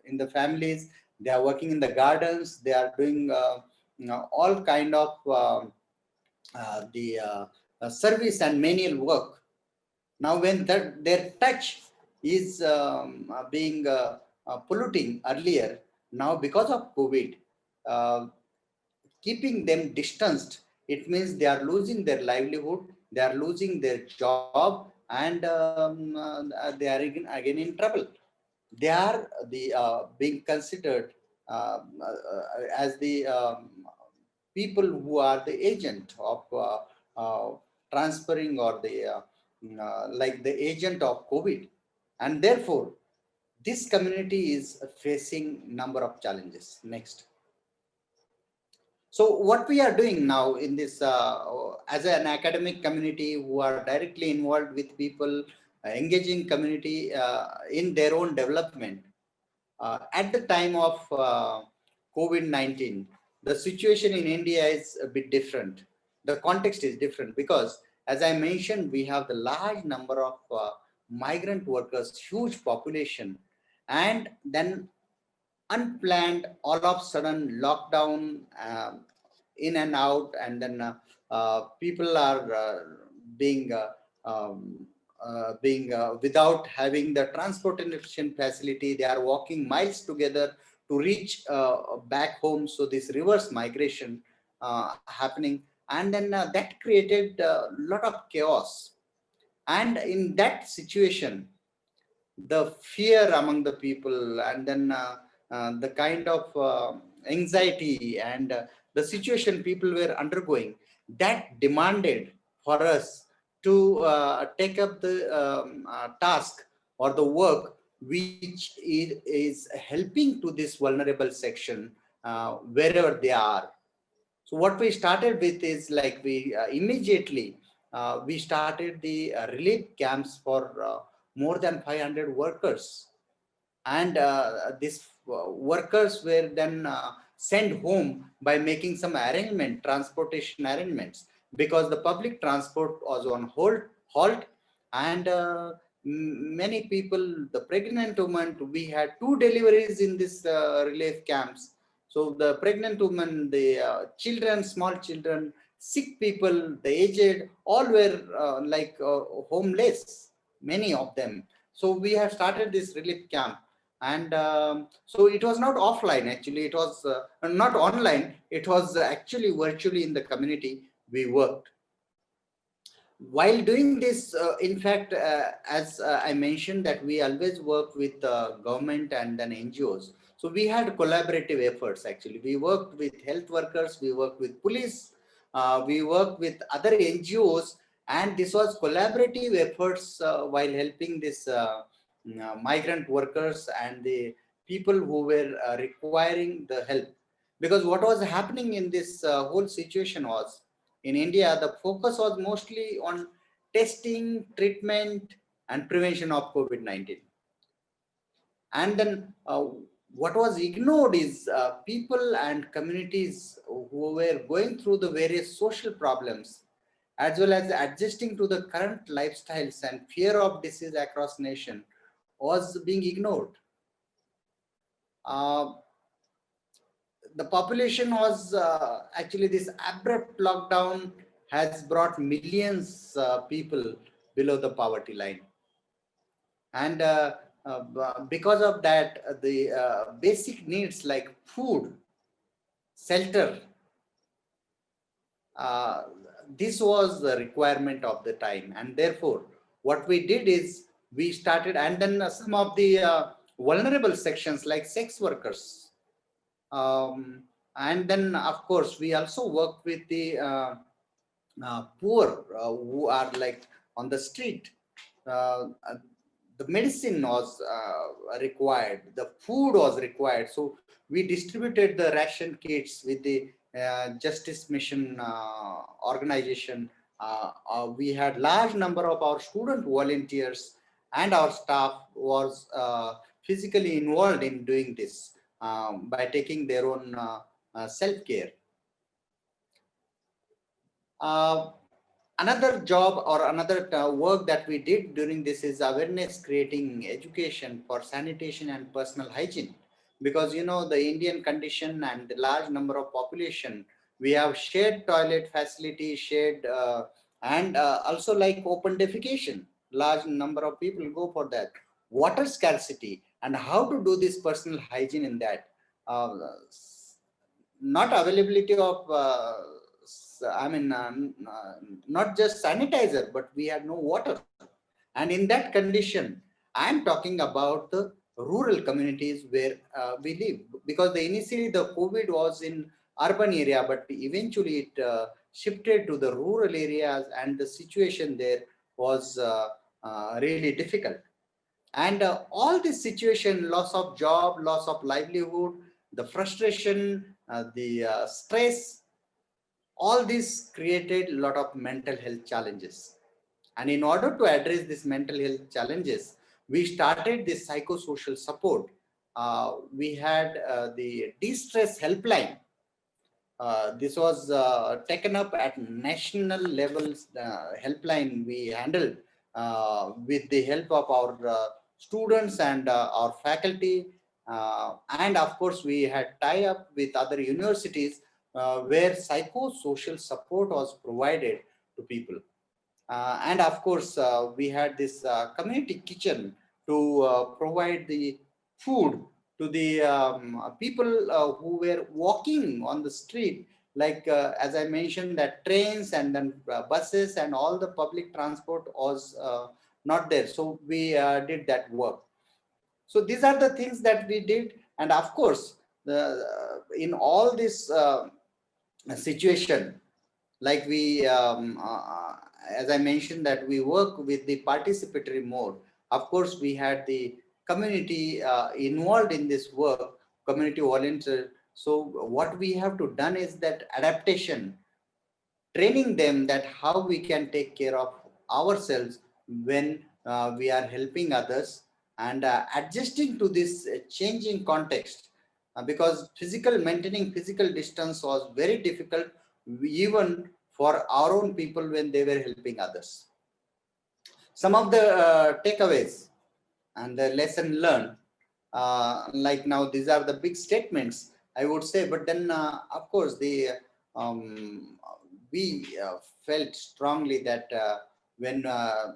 in the families. They are working in the gardens, they are doing all kind of the service and manual work. Now, when their touch is being polluting earlier, now because of COVID, uh, keeping them distanced, it means they are losing their livelihood, they are losing their job, and they are again in trouble. They are being considered as the people who are the agent of transferring, or the like the agent of COVID, and therefore this community is facing number of challenges. Next. So what we are doing now in this, as an academic community who are directly involved with people, engaging community in their own development, at the time of COVID-19, the situation in India is a bit different. The context is different because, as I mentioned, we have the large number of migrant workers, huge population, and then unplanned, all of sudden lockdown, in and out, and then people are being without having the transportation facility. They are walking miles together to reach back home. So this reverse migration happening, and then that created a lot of chaos. And in that situation, the fear among the people, and then the kind of anxiety and the situation people were undergoing, that demanded for us to take up the task or the work which is helping to this vulnerable section wherever they are. So what we started with is, like, we immediately we started the relief camps for more than 500 workers, and these workers were then sent home by making some arrangement, transportation arrangements, because the public transport was on halt, and many people, the pregnant women, we had 2 deliveries in this relief camps. So the pregnant women, the children, small children, sick people, the aged, all were homeless, many of them. So we have started this relief camp, and so it was not offline, actually it was not online, it was actually virtually in the community we worked. While doing this, in fact, as I mentioned, that we always work with government and then NGOs. So we had collaborative efforts. Actually, we worked with health workers, we worked with police, we worked with other NGOs, and this was collaborative efforts while helping this migrant workers and the people who were requiring the help. Because what was happening in this whole situation was, in India, the focus was mostly on testing, treatment, and prevention of COVID-19. And then what was ignored is people and communities who were going through the various social problems, as well as adjusting to the current lifestyles, and fear of disease across nation was being ignored. Uh, the population was actually, this abrupt lockdown has brought millions people below the poverty line, and because of that, the basic needs like food, shelter, uh, this was the requirement of the time. And therefore what we did is, we started, and then some of the vulnerable sections like sex workers, and then of course we also work with the poor who are like on the street. uh, uh, the medicine was required, the food was required, so we distributed the ration kits with the justice mission organization. We had large number of our student volunteers, and our staff was physically involved in doing this by taking their own self-care. Uh, Another job or another work that we did during this is awareness creating education for sanitation and personal hygiene, because the Indian condition and the large number of population, we have shared toilet facility, shared and also like open defecation. Large number of people go for that. Water scarcity and how to do this personal hygiene in that. uh, Not availability of not just sanitizer, but we had no water. And in that condition, I'm talking about the rural communities where we live, because initially the COVID was in urban area, but eventually it shifted to the rural areas, and the situation there was really difficult. And all this situation, loss of job, loss of livelihood, the frustration, the stress, all this created a lot of mental health challenges. And in order to address these mental health challenges, we started this psychosocial support. We had the de-stress helpline. This was taken up at national levels. Helpline we handled with the help of our students and our faculty. And of course, we had tie up with other universities where psychosocial support was provided to people. And of course, we had this community kitchen to provide the food to the people who were walking on the street. Like, as I mentioned, that trains and then buses and all the public transport was not there. So we did that work. So these are the things that we did. And of course, in all this situation, like we as I mentioned, that we work with the participatory mode. Of course, we had the community involved in this work, community volunteer. So what we have to done is that adaptation, training them that how we can take care of ourselves when we are helping others, and adjusting to this changing context, because maintaining physical distance was very difficult even for our own people when they were helping others. Some of the takeaways and the lesson learned, like now these are the big statements I would say, but then of course um, we felt strongly that when the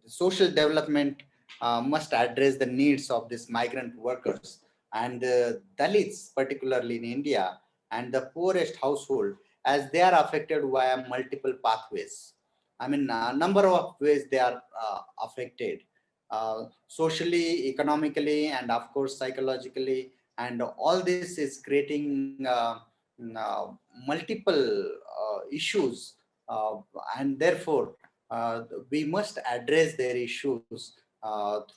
social development must address the needs of these migrant workers and the Dalits, particularly in India, and the poorest household, as they are affected via multiple pathways. I mean, a number of ways they are affected, socially, economically, and of course psychologically. And all this is creating multiple issues, and therefore we must address their issues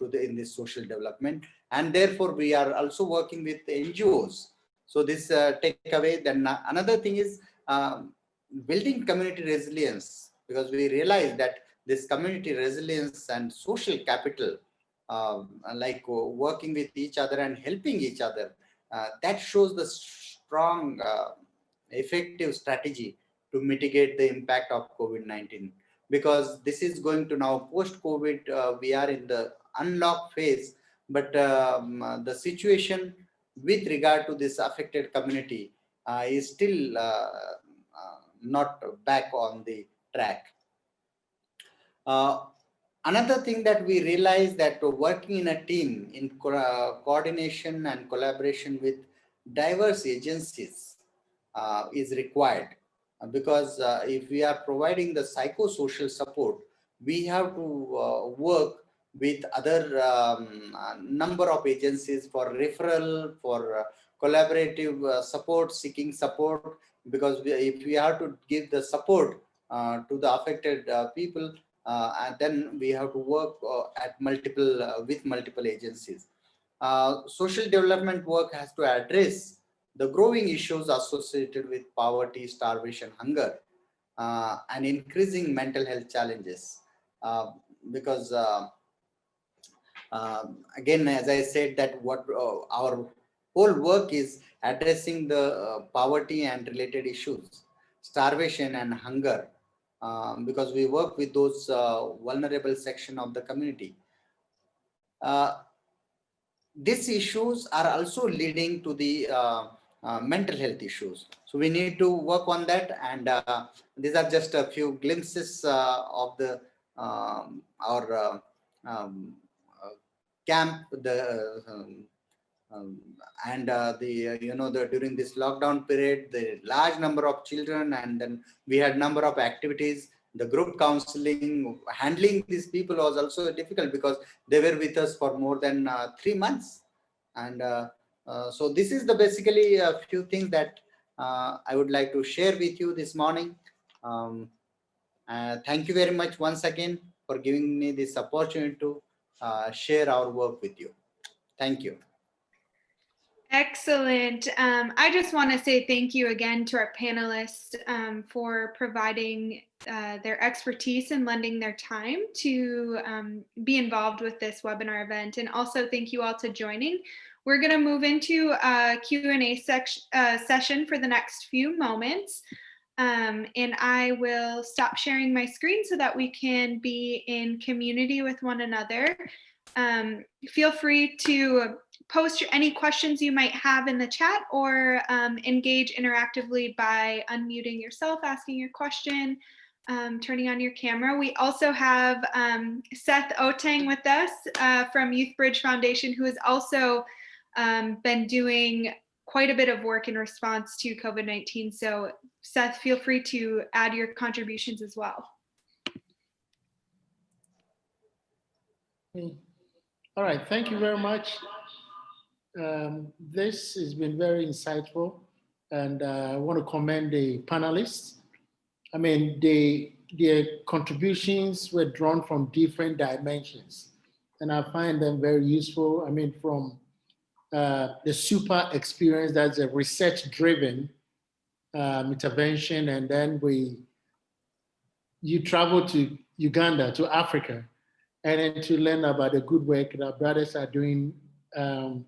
in this social development. And therefore we are also working with NGOs. So this takeaway. Then another thing is building community resilience, because we realize that this community resilience and social capital, like working with each other and helping each other, that shows the strong, effective strategy to mitigate the impact of COVID-19. Because this is going to now post-COVID, we are in the unlock phase, but the situation with regard to this affected community is still not back on the track. Uh, Another thing that we realize, that working in a team in coordination and collaboration with diverse agencies is required. Because if we are providing the psychosocial support, we have to work with other number of agencies for referral, for collaborative support, seeking support. Because if we have to give the support to the affected people, and then we have to work at multiple with multiple agencies. Social development work has to address the growing issues associated with poverty, starvation, hunger, and increasing mental health challenges. Uh, because again, as I said, that what our whole work is addressing the poverty and related issues, starvation and hunger, because we work with those vulnerable section of the community. Uh, these issues are also leading to the mental health issues. So we need to work on that. And these are just a few glimpses of the our uh, camp, the and the the during this lockdown period, the large number of children, and then we had number of activities. The group counseling, handling these people was also difficult because they were with us for more than 3 months. And so this is the basically a few things that I would like to share with you this morning. Thank you very much once again for giving me this opportunity to share our work with you. Thank you. Excellent. I just want to say thank you again to our panelists for providing their expertise and lending their time to be involved with this webinar event. And also thank you all to joining. We're going to move into a Q&A session for the next few moments. And I will stop sharing my screen so that we can be in community with one another. Feel free to post any questions you might have in the chat, or engage interactively by unmuting yourself, asking your question, turning on your camera. We also have Seth Otang with us from Youth Bridge Foundation, who has also been doing quite a bit of work in response to COVID-19. So Seth, feel free to add your contributions as well. All right, thank you very much. This has been very insightful, and I want to commend the panelists. I mean, their contributions were drawn from different dimensions, and I find them very useful. I mean, from the super experience, that's a research-driven intervention, and then you travel to Uganda, to Africa, and then to learn about the good work that our brothers are doing in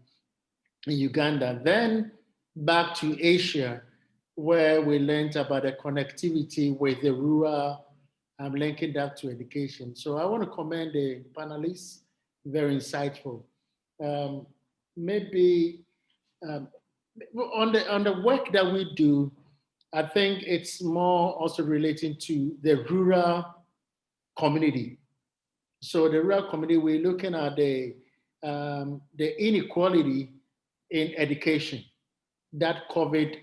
Uganda. Then back to Asia, where we learned about the connectivity with the rural, linking that to education. So I want to commend the panelists, very insightful. Maybe on the work that we do, I think it's more also relating to the rural community. So the rural community, we're looking at the inequality in education that COVID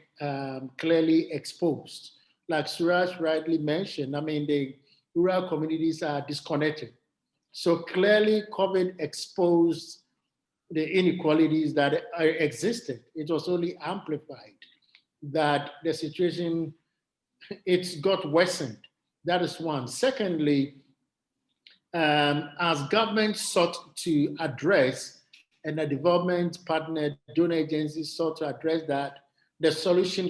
clearly exposed. Like Suraj rightly mentioned, I mean, the rural communities are disconnected. So clearly COVID exposed the inequalities that existed. It was only amplified that the situation, it's got worsened. That is one. Secondly, as government sought to address, and the development partner donor agencies sought to address that, the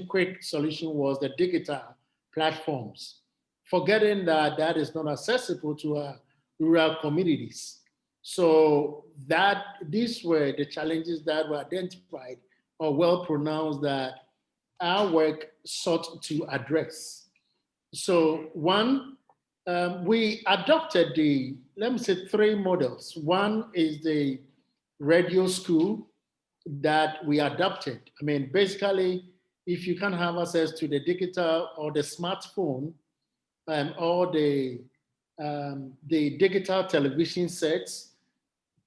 quick solution was the digital platforms, forgetting that that is not accessible to our rural communities. So these were the challenges that were identified or well pronounced that our work sought to address. So one, we adopted let me say, 3 models. One is the radio school that we adopted. I mean, basically, if you can't have access to the digital or the smartphone or the digital television sets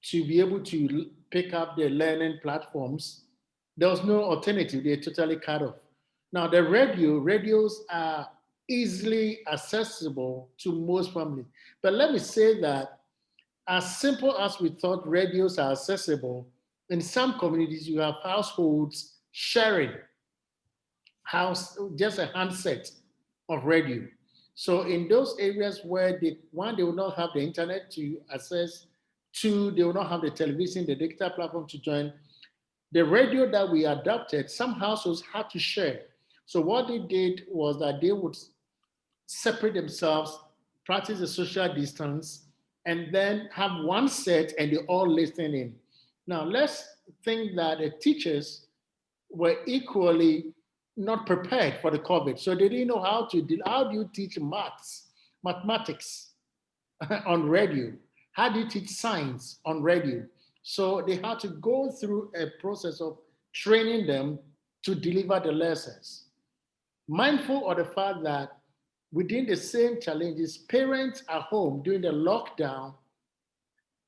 to be able to pick up the learning platforms, there was no alternative. They're totally cut off. Now, the radios are easily accessible to most families. But let me say that as simple as we thought radios are accessible, in some communities you have households sharing just a handset of radio. So in those areas where they will not have the internet to access, 2, they will not have the television, the digital platform to join, the radio that we adopted, some households had to share. So what they did was that they would separate themselves, practice the social distance, and then have one set and they all listen in. Now let's think that the teachers were equally not prepared for the COVID. So they didn't know how to deal. How do you teach mathematics on radio? How do you teach science on radio? So they had to go through a process of training them to deliver the lessons. Mindful of the fact that within the same challenges, parents at home during the lockdown,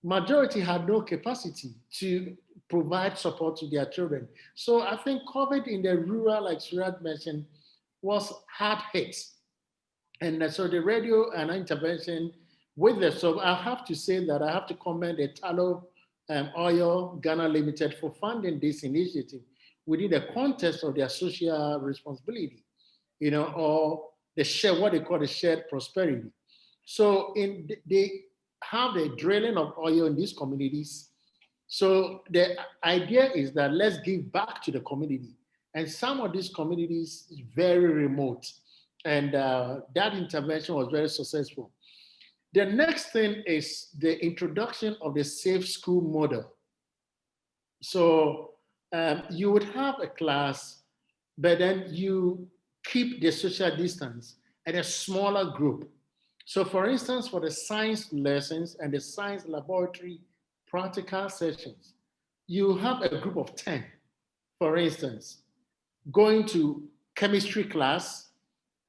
majority had no capacity to provide support to their children. So I think COVID in the rural, like Suraj mentioned, was hard hit. And so the radio and intervention with the, so I have to say that I have to commend the Tallow Oil Ghana Limited for funding this initiative within the context of their social responsibility, or the share, what they call the shared prosperity. So they have the drilling of oil in these communities. So the idea is that let's give back to the community. And some of these communities is very remote. And that intervention was very successful. The next thing is the introduction of the safe school model. So you would have a class, but then you keep the social distance at a smaller group. So for instance, for the science lessons and the science laboratory practical sessions, you have a group of 10, for instance, going to chemistry class,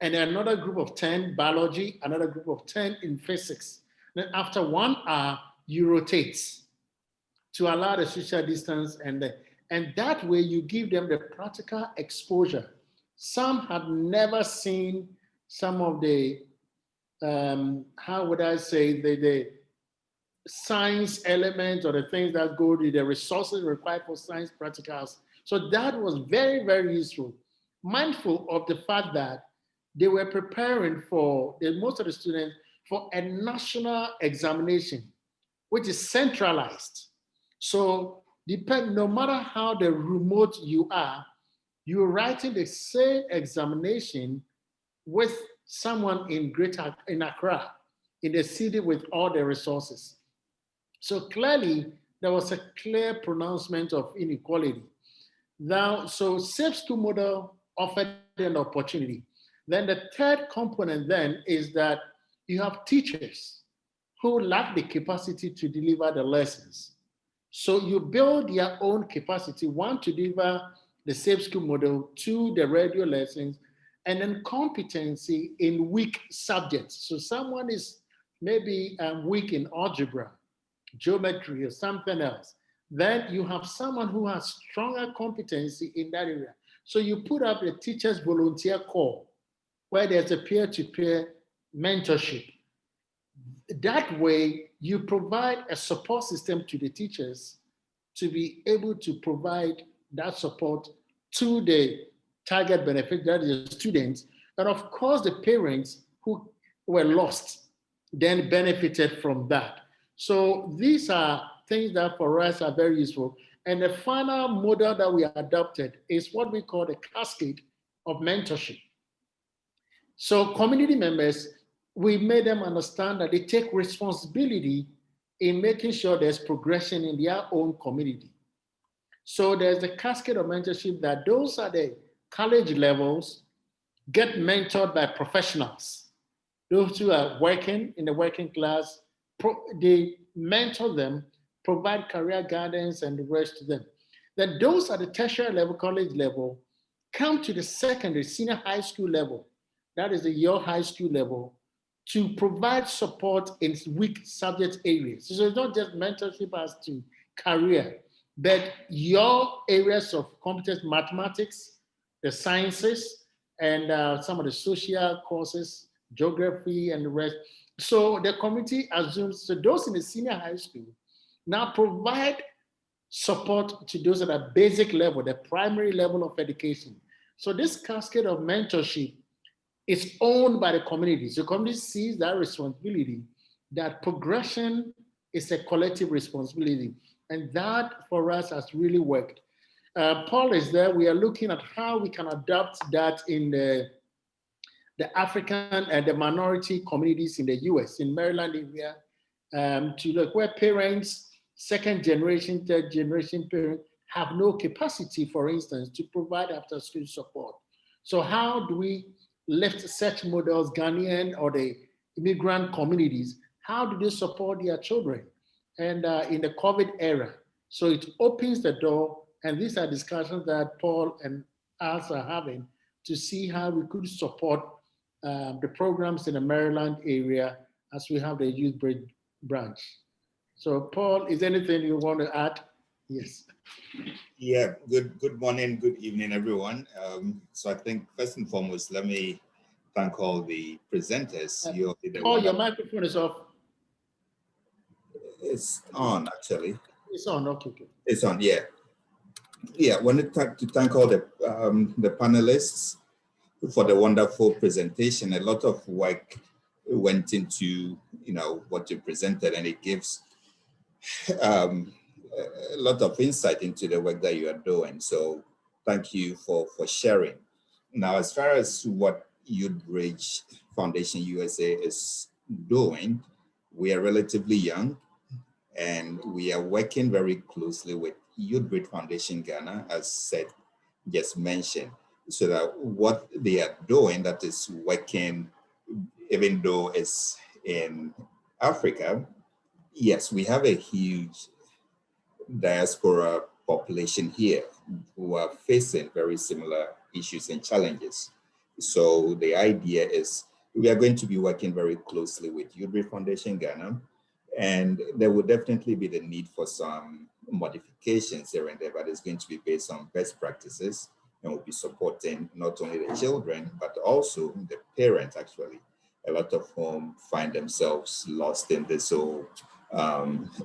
and another group of 10 biology, another group of 10 in physics. Then after 1 hour, you rotate to allow the social distance, and that way you give them the practical exposure. Some had never seen some of the, how would I say, the science elements or the things that go to the resources required for science practicals. So that was very, very useful. Mindful of the fact that they were preparing for, most of the students, for a national examination, which is centralized. So no matter how the remote you are, you're writing the same examination with someone in Accra, in the city with all the resources. So clearly, there was a clear pronouncement of inequality. Now, so Safe School model offered an opportunity. Then the third component then is that you have teachers who lack the capacity to deliver the lessons. So you build their own capacity, one, to deliver the Safe School model, two, the radio lessons, and then competency in weak subjects. So someone is maybe weak in algebra, geometry, or something else. Then you have someone who has stronger competency in that area. So you put up a teachers volunteer corps where there's a peer-to-peer mentorship. That way, you provide a support system to the teachers to be able to provide that support to the target benefit, that is the students, and of course the parents who were lost then benefited from that. So these are things that for us are very useful. And the final model that we adopted is what we call the cascade of mentorship. So community members, we made them understand that they take responsibility in making sure there's progression in their own community. So there's a cascade of mentorship that those are the college levels get mentored by professionals. Those who are working in the working class, they mentor them, provide career guidance and the rest to them. Then those at the tertiary level, college level, come to the secondary, senior high school level, that is your high school level, to provide support in weak subject areas. So it's not just mentorship as to career, but your areas of competence, mathematics, the sciences, and some of the social courses, geography and the rest. So the committee assumes, so those in the senior high school now provide support to those at a basic level, the primary level of education. So this cascade of mentorship is owned by the community. So the community sees that responsibility, that progression is a collective responsibility. And that for us has really worked. Paul is there. We are looking at how we can adopt that in the African and the minority communities in the US, in Maryland area, to look where parents, second generation, third generation parents have no capacity, for instance, to provide after-school support. So how do we lift such models, Ghanaian or the immigrant communities, how do they support their children? And in the COVID era, so it opens the door, and these are discussions that Paul and us are having to see how we could support the programs in the Maryland area as we have the youth branch. So Paul, is there anything you want to add? Yes. Yeah, good morning, good evening, everyone. So I think first and foremost, let me thank all the presenters. Paul, your microphone is off. It's on, actually. It's on, okay. It's on, yeah. Yeah, I wanted to thank all the panelists for the wonderful presentation. A lot of work went into, what you presented, and it gives a lot of insight into the work that you are doing. So thank you for sharing. Now, as far as what Youth Bridge Foundation USA is doing, we are relatively young, and we are working very closely with Youth Bridge Foundation Ghana, as just mentioned, so that what they are doing that is working, even though it's in Africa, yes, we have a huge diaspora population here who are facing very similar issues and challenges. So the idea is we are going to be working very closely with Youth Bridge Foundation Ghana, and there will definitely be the need for some modifications here and there, but it's going to be based on best practices, and we'll be supporting not only the children, but also the parents, actually, a lot of whom find themselves lost in this whole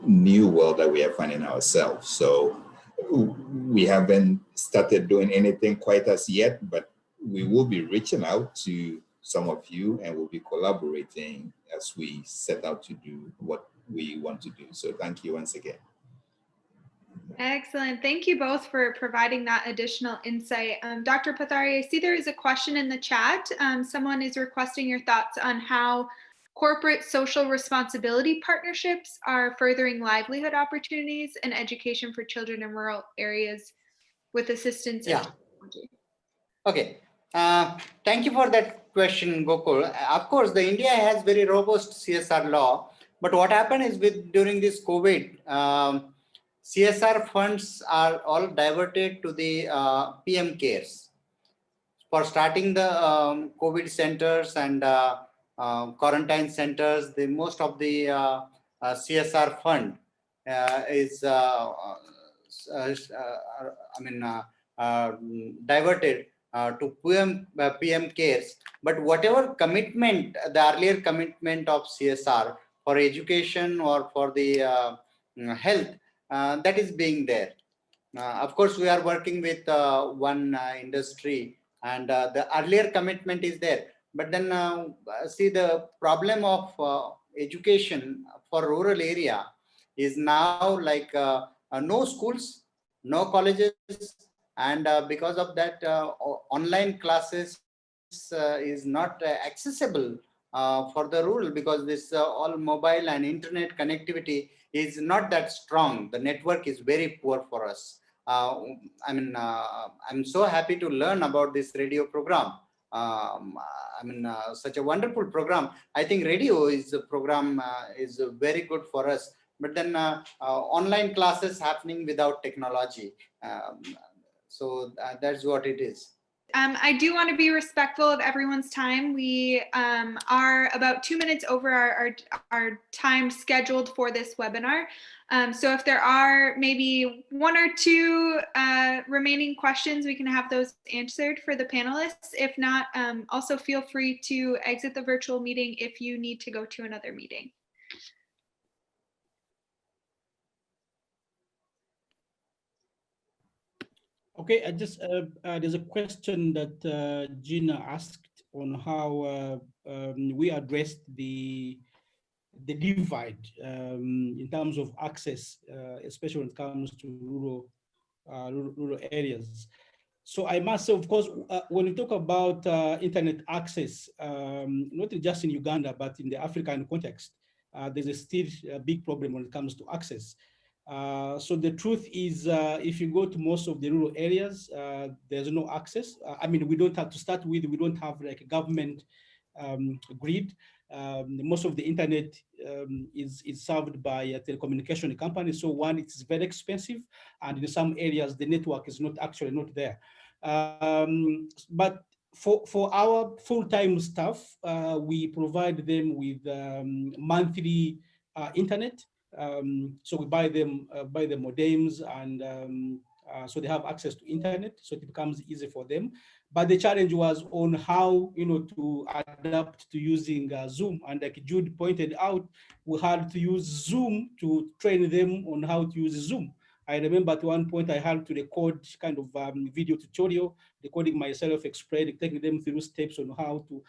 new world that we are finding ourselves. So we haven't started doing anything quite as yet, but we will be reaching out to some of you, and we'll be collaborating as we set out to do what we want to do. So thank you once again. Excellent. Thank you both for providing that additional insight. Dr. Pathari, I see there is a question in the chat. Someone is requesting your thoughts on how corporate social responsibility partnerships are furthering livelihood opportunities and education for children in rural areas with assistance in technology. Okay. Thank you for that question, Gokul. Of course, the India has very robust CSR law, but what happened is during this COVID, CSR funds are all diverted to the PM cares for starting the COVID centers and quarantine centers. The most of the CSR fund is diverted to PM cares. But whatever commitment, the earlier commitment of CSR for education or for the health, that is being there. Of course, we are working with one industry, and the earlier commitment is there. But then see, the problem of education for rural area is now like no schools, no colleges, and because of that, online classes is not accessible for the rural, because this all mobile and internet connectivity is not that strong. The network is very poor for us. I'm so happy to learn about this radio program. Such a wonderful program. I think radio is a program is very good for us. But then online classes happening without technology. So that's what it is. I do want to be respectful of everyone's time. We are about 2 minutes over our time scheduled for this webinar. So if there are maybe 1 or 2 remaining questions, we can have those answered for the panelists. If not, also feel free to exit the virtual meeting if you need to go to another meeting. Okay, I just there's a question that Gina asked on how we addressed the divide in terms of access, especially when it comes to rural areas. So I must say, of course, when we talk about internet access, not just in Uganda, but in the African context, there's still a big problem when it comes to access. So the truth is, if you go to most of the rural areas, there's no access. I mean, we don't have to start with, we don't have like a government grid. Most of the internet is served by a telecommunication company. So one, it's very expensive, and in some areas the network is not actually not there. But for our full-time staff, we provide them with monthly internet. So we buy them modems, and so they have access to internet, so it becomes easy for them. But the challenge was on how, to adapt to using Zoom. And like Jude pointed out, we had to use Zoom to train them on how to use Zoom. I remember at one point I had to record kind of video tutorial, recording myself, explaining, taking them through steps on how to,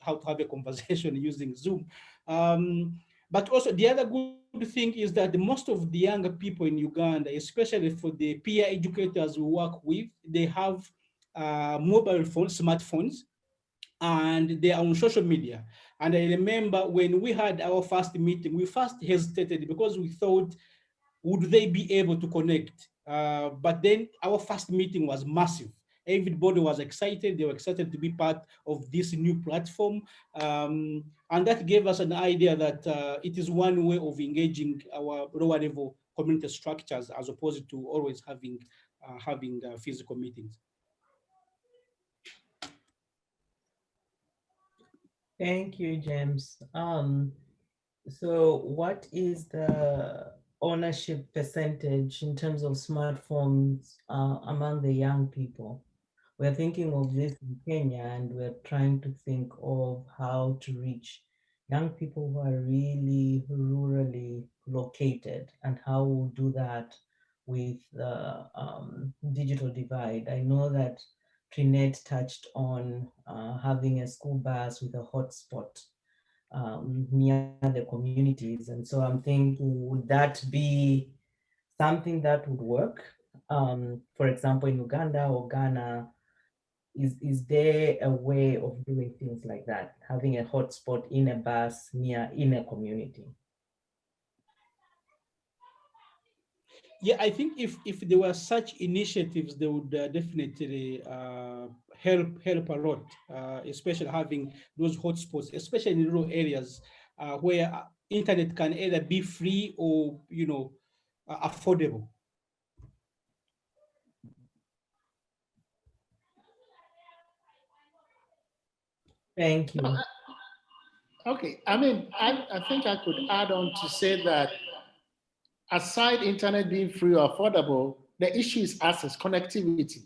how to have a conversation using Zoom. But also the other good thing is that most of the younger people in Uganda, especially for the peer educators we work with, they have mobile phones, smartphones, and they are on social media. And I remember when we had our first meeting, we first hesitated because we thought, would they be able to connect? But then our first meeting was massive. Everybody was excited. They were excited to be part of this new platform. And that gave us an idea that it is one way of engaging our lower level community structures as opposed to always having physical meetings. Thank you, James. So what is the ownership percentage in terms of smartphones among the young people? We're thinking of this in Kenya, and we're trying to think of how to reach young people who are really rurally located, and how we'll do that with the digital divide. I know that Trinette touched on having a school bus with a hotspot near the communities. And so I'm thinking, would that be something that would work? For example, in Uganda or Ghana, is there a way of doing things like that? Having a hotspot in a bus in a community? Yeah, I think if there were such initiatives, they would definitely help a lot, especially having those hotspots, especially in rural areas where internet can either be free or affordable. Thank you. Okay, I mean, I think I could add on to say that aside internet being free or affordable, the issue is access, connectivity.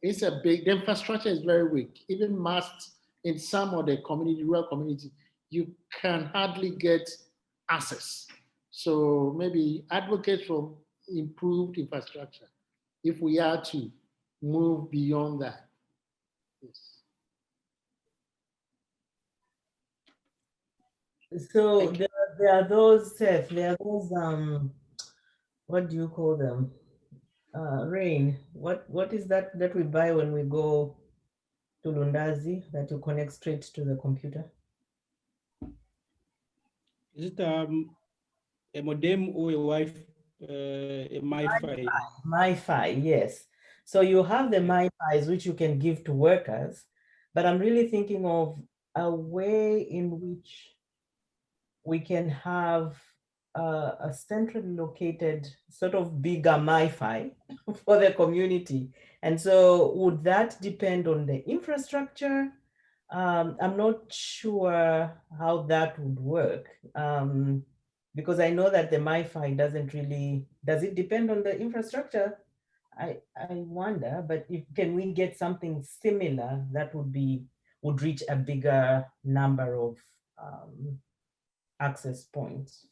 It's the infrastructure is very weak. Even masts in some of the rural community, you can hardly get access. So maybe advocate for improved infrastructure if we are to move beyond that. Yes. So there are those, Seth, there are those, what do you call them? Rain. What is that we buy when we go to Lundazi that you connect straight to the computer? Is it a modem or a Wi-Fi? MiFi? MiFi, yes. So you have the MiFis which you can give to workers, but I'm really thinking of a way in which we can have a centrally located sort of bigger MiFi for the community. And so would that depend on the infrastructure? I'm not sure how that would work, because I know that the MiFi doesn't really, does it depend on the infrastructure? I wonder, but can we get something similar that would reach a bigger number of access points?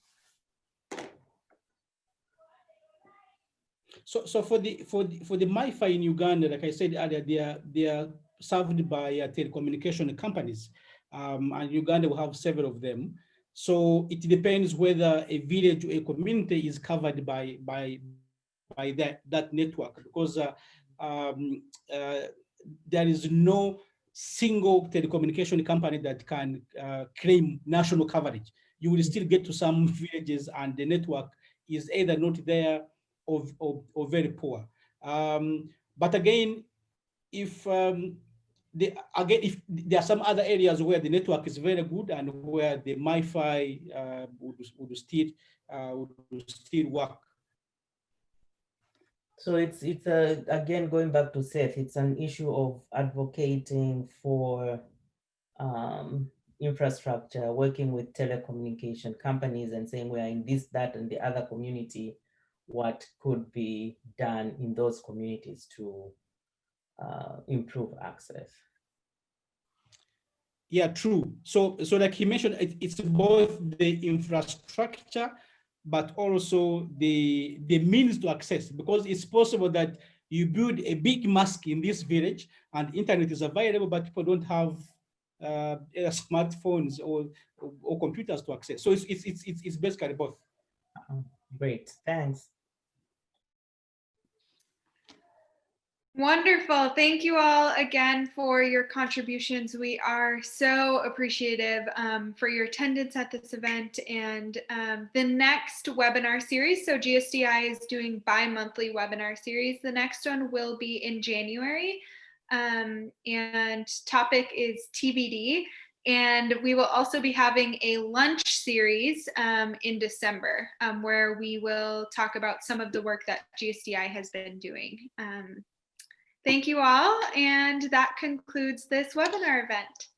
So for the MiFi in Uganda, like I said earlier, they are served by telecommunication companies, and Uganda will have several of them. So it depends whether a village or a community is covered by that network, because there is no single telecommunication company that can claim national coverage. You will still get to some villages and the network is either not there or very poor. But again, if if there are some other areas where the network is very good and where the MiFi would still work. So it's again, going back to Seth, it's an issue of advocating for infrastructure, working with telecommunication companies and saying we are in this, that, and the other community, what could be done in those communities to improve access. Yeah, true. So like he mentioned, it's both the infrastructure, but also the means to access, because it's possible that you build a big mosque in this village and internet is available, but people don't have smartphones or computers to access. So it's basically both. Great, thanks. Wonderful. Thank you all again for your contributions. We are so appreciative for your attendance at this event and the next webinar series. So GSDI is doing bi-monthly webinar series. The next one will be in January and topic is TBD. And we will also be having a lunch series in December where we will talk about some of the work that GSDI has been doing. Thank you all, and that concludes this webinar event.